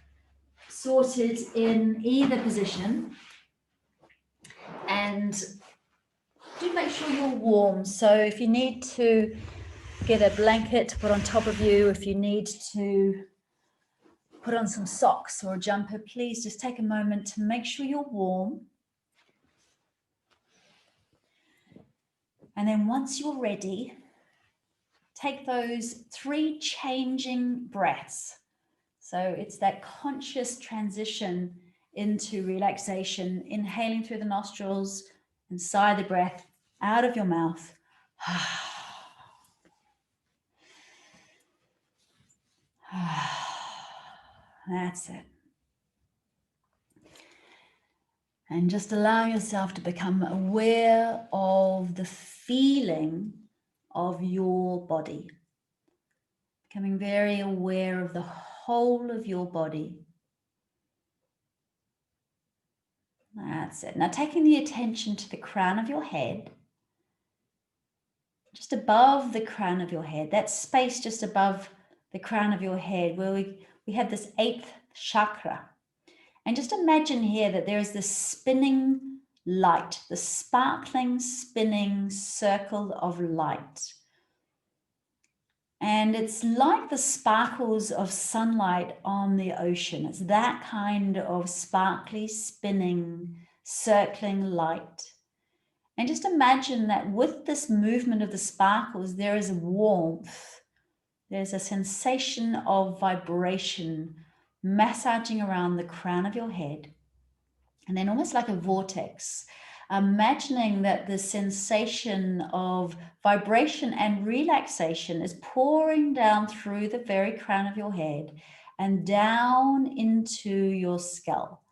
sorted in either position, and do make sure you're warm. So if you need to get a blanket to put on top of you, if you need to put on some socks or a jumper, please just take a moment to make sure you're warm. And then once you're ready, take those 3 changing breaths. So it's that conscious transition into relaxation, inhaling through the nostrils and sigh the breath out of your mouth. That's it. And just allow yourself to become aware of the feeling of your body. Becoming very aware of the whole of your body. That's it. Now taking the attention to the crown of your head, just above the crown of your head, that space just above the crown of your head where we have this 8th chakra. And just imagine here that there is this spinning light, the sparkling, spinning circle of light. And it's like the sparkles of sunlight on the ocean. It's that kind of sparkly, spinning, circling light. And just imagine that with this movement of the sparkles, there is a warmth. There's a sensation of vibration massaging around the crown of your head. And then almost like a vortex, imagining that the sensation of vibration and relaxation is pouring down through the very crown of your head and down into your skull.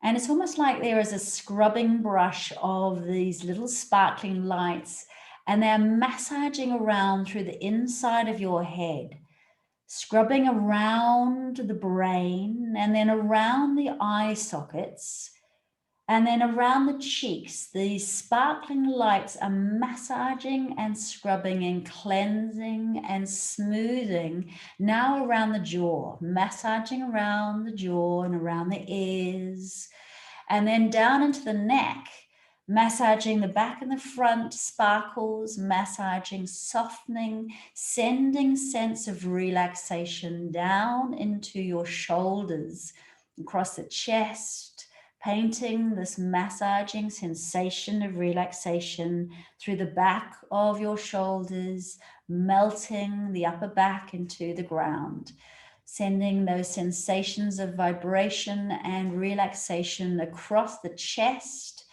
And it's almost like there is a scrubbing brush of these little sparkling lights, and they're massaging around through the inside of your head, scrubbing around the brain and then around the eye sockets. And then around the cheeks, these sparkling lights are massaging and scrubbing and cleansing and smoothing. Now around the jaw, massaging around the jaw and around the ears. And then down into the neck, massaging the back and the front, sparkles, massaging, softening, sending sense of relaxation down into your shoulders, across the chest, painting this massaging sensation of relaxation through the back of your shoulders, melting the upper back into the ground, sending those sensations of vibration and relaxation across the chest,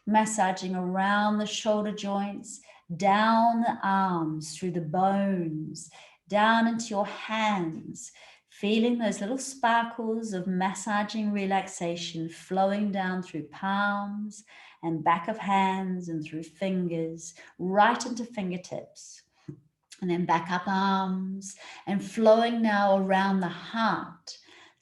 massaging around the shoulder joints, down the arms, through the bones, down into your hands, feeling those little sparkles of massaging relaxation flowing down through palms and back of hands and through fingers, right into fingertips. And then back up arms and flowing now around the heart,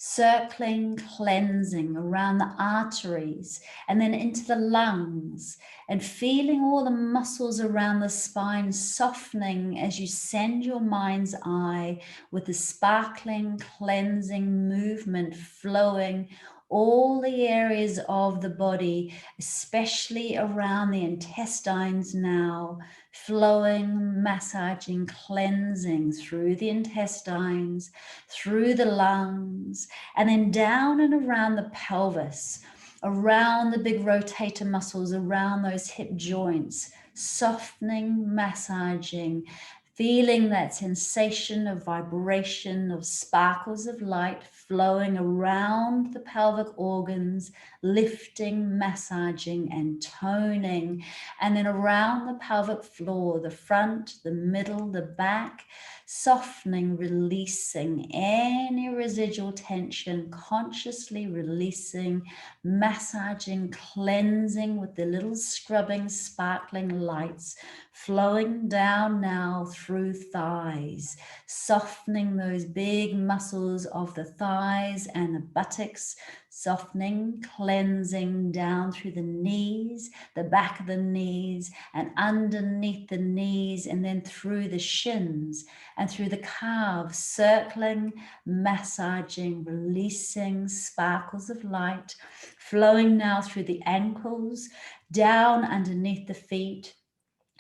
circling, cleansing around the arteries and then into the lungs, and feeling all the muscles around the spine softening as you send your mind's eye with the sparkling, cleansing movement flowing all the areas of the body, especially around the intestines now, flowing, massaging, cleansing through the intestines, through the lungs, and then down and around the pelvis, around the big rotator muscles, around those hip joints, softening, massaging, feeling that sensation of vibration, of sparkles of light flowing around the pelvic organs, lifting, massaging, and toning, and then around the pelvic floor, the front, the middle, the back, softening, releasing any residual tension, consciously releasing, massaging, cleansing with the little scrubbing, sparkling lights flowing down now through thighs, softening those big muscles of the thighs and the buttocks, softening, cleansing down through the knees, the back of the knees, and underneath the knees, and then through the shins and through the calves, circling, massaging, releasing sparkles of light, flowing now through the ankles, down underneath the feet,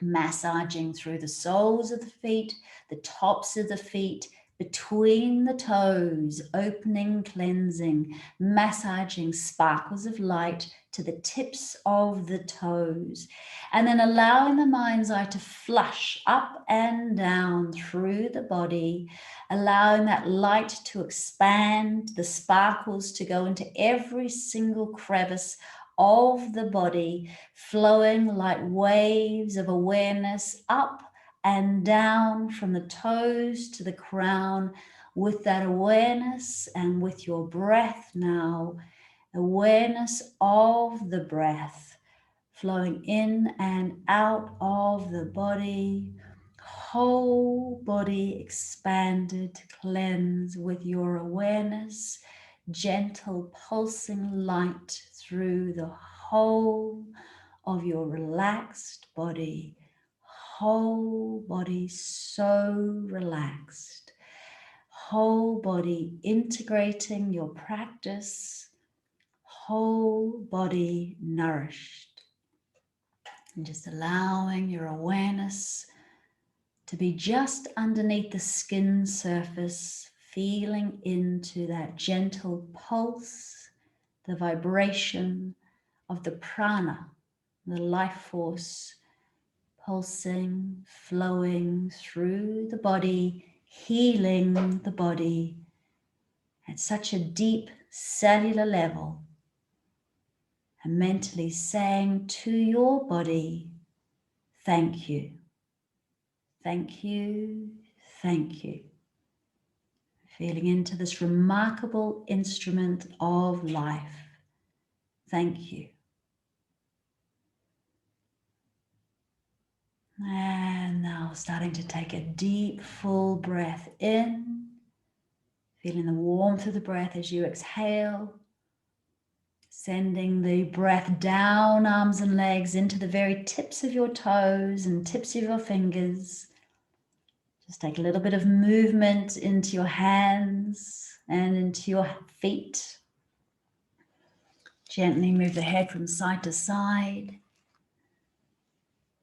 massaging through the soles of the feet, the tops of the feet, between the toes, opening, cleansing, massaging sparkles of light to the tips of the toes, and then allowing the mind's eye to flush up and down through the body, allowing that light to expand, the sparkles to go into every single crevice of the body, flowing like waves of awareness up and down from the toes to the crown, with that awareness and with your breath now, awareness of the breath flowing in and out of the body, whole body expanded, cleanse with your awareness, gentle pulsing light through the whole of your relaxed body, whole body so relaxed, whole body integrating your practice, whole body nourished, and just allowing your awareness to be just underneath the skin surface, feeling into that gentle pulse, the vibration of the prana, the life force, pulsing, flowing through the body, healing the body at such a deep cellular level, and mentally saying to your body, thank you, thank you, thank you. Feeling into this remarkable instrument of life. Thank you. And now starting to take a deep, full breath in, feeling the warmth of the breath as you exhale, sending the breath down arms and legs into the very tips of your toes and tips of your fingers. Just take a little bit of movement into your hands and into your feet. Gently move the head from side to side.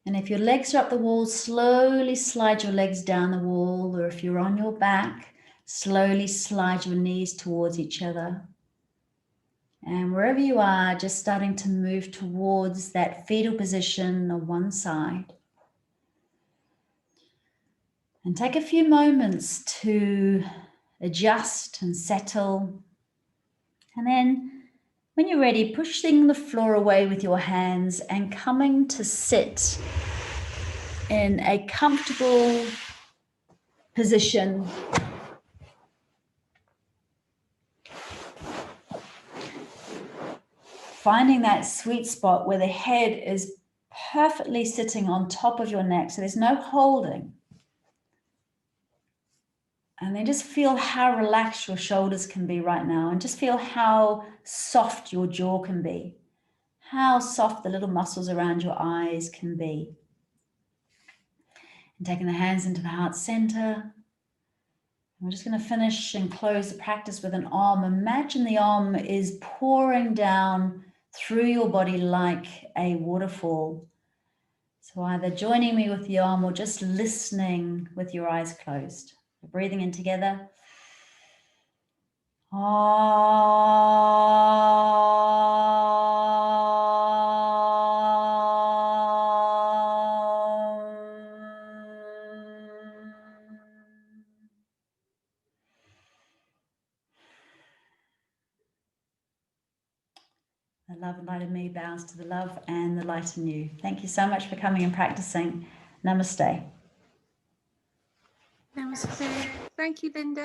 And if your legs are up the wall, slowly slide your legs down the wall, or if you're on your back, slowly slide your knees towards each other. And wherever you are, just starting to move towards that fetal position on one side. And take a few moments to adjust and settle. And then when you're ready, pushing the floor away with your hands and coming to sit in a comfortable position. Finding that sweet spot where the head is perfectly sitting on top of your neck, so there's no holding. And then just feel how relaxed your shoulders can be right now, and just feel how soft your jaw can be, how soft the little muscles around your eyes can be. And taking the hands into the heart center. We're just going to finish and close the practice with an arm. Imagine the arm is pouring down through your body like a waterfall. So either joining me with the arm or just listening with your eyes closed. Breathing in together. The love and light in me bows to the love and the light in you. Thank you so much for coming and practicing. Namaste. Namaste. Thank you, Linda.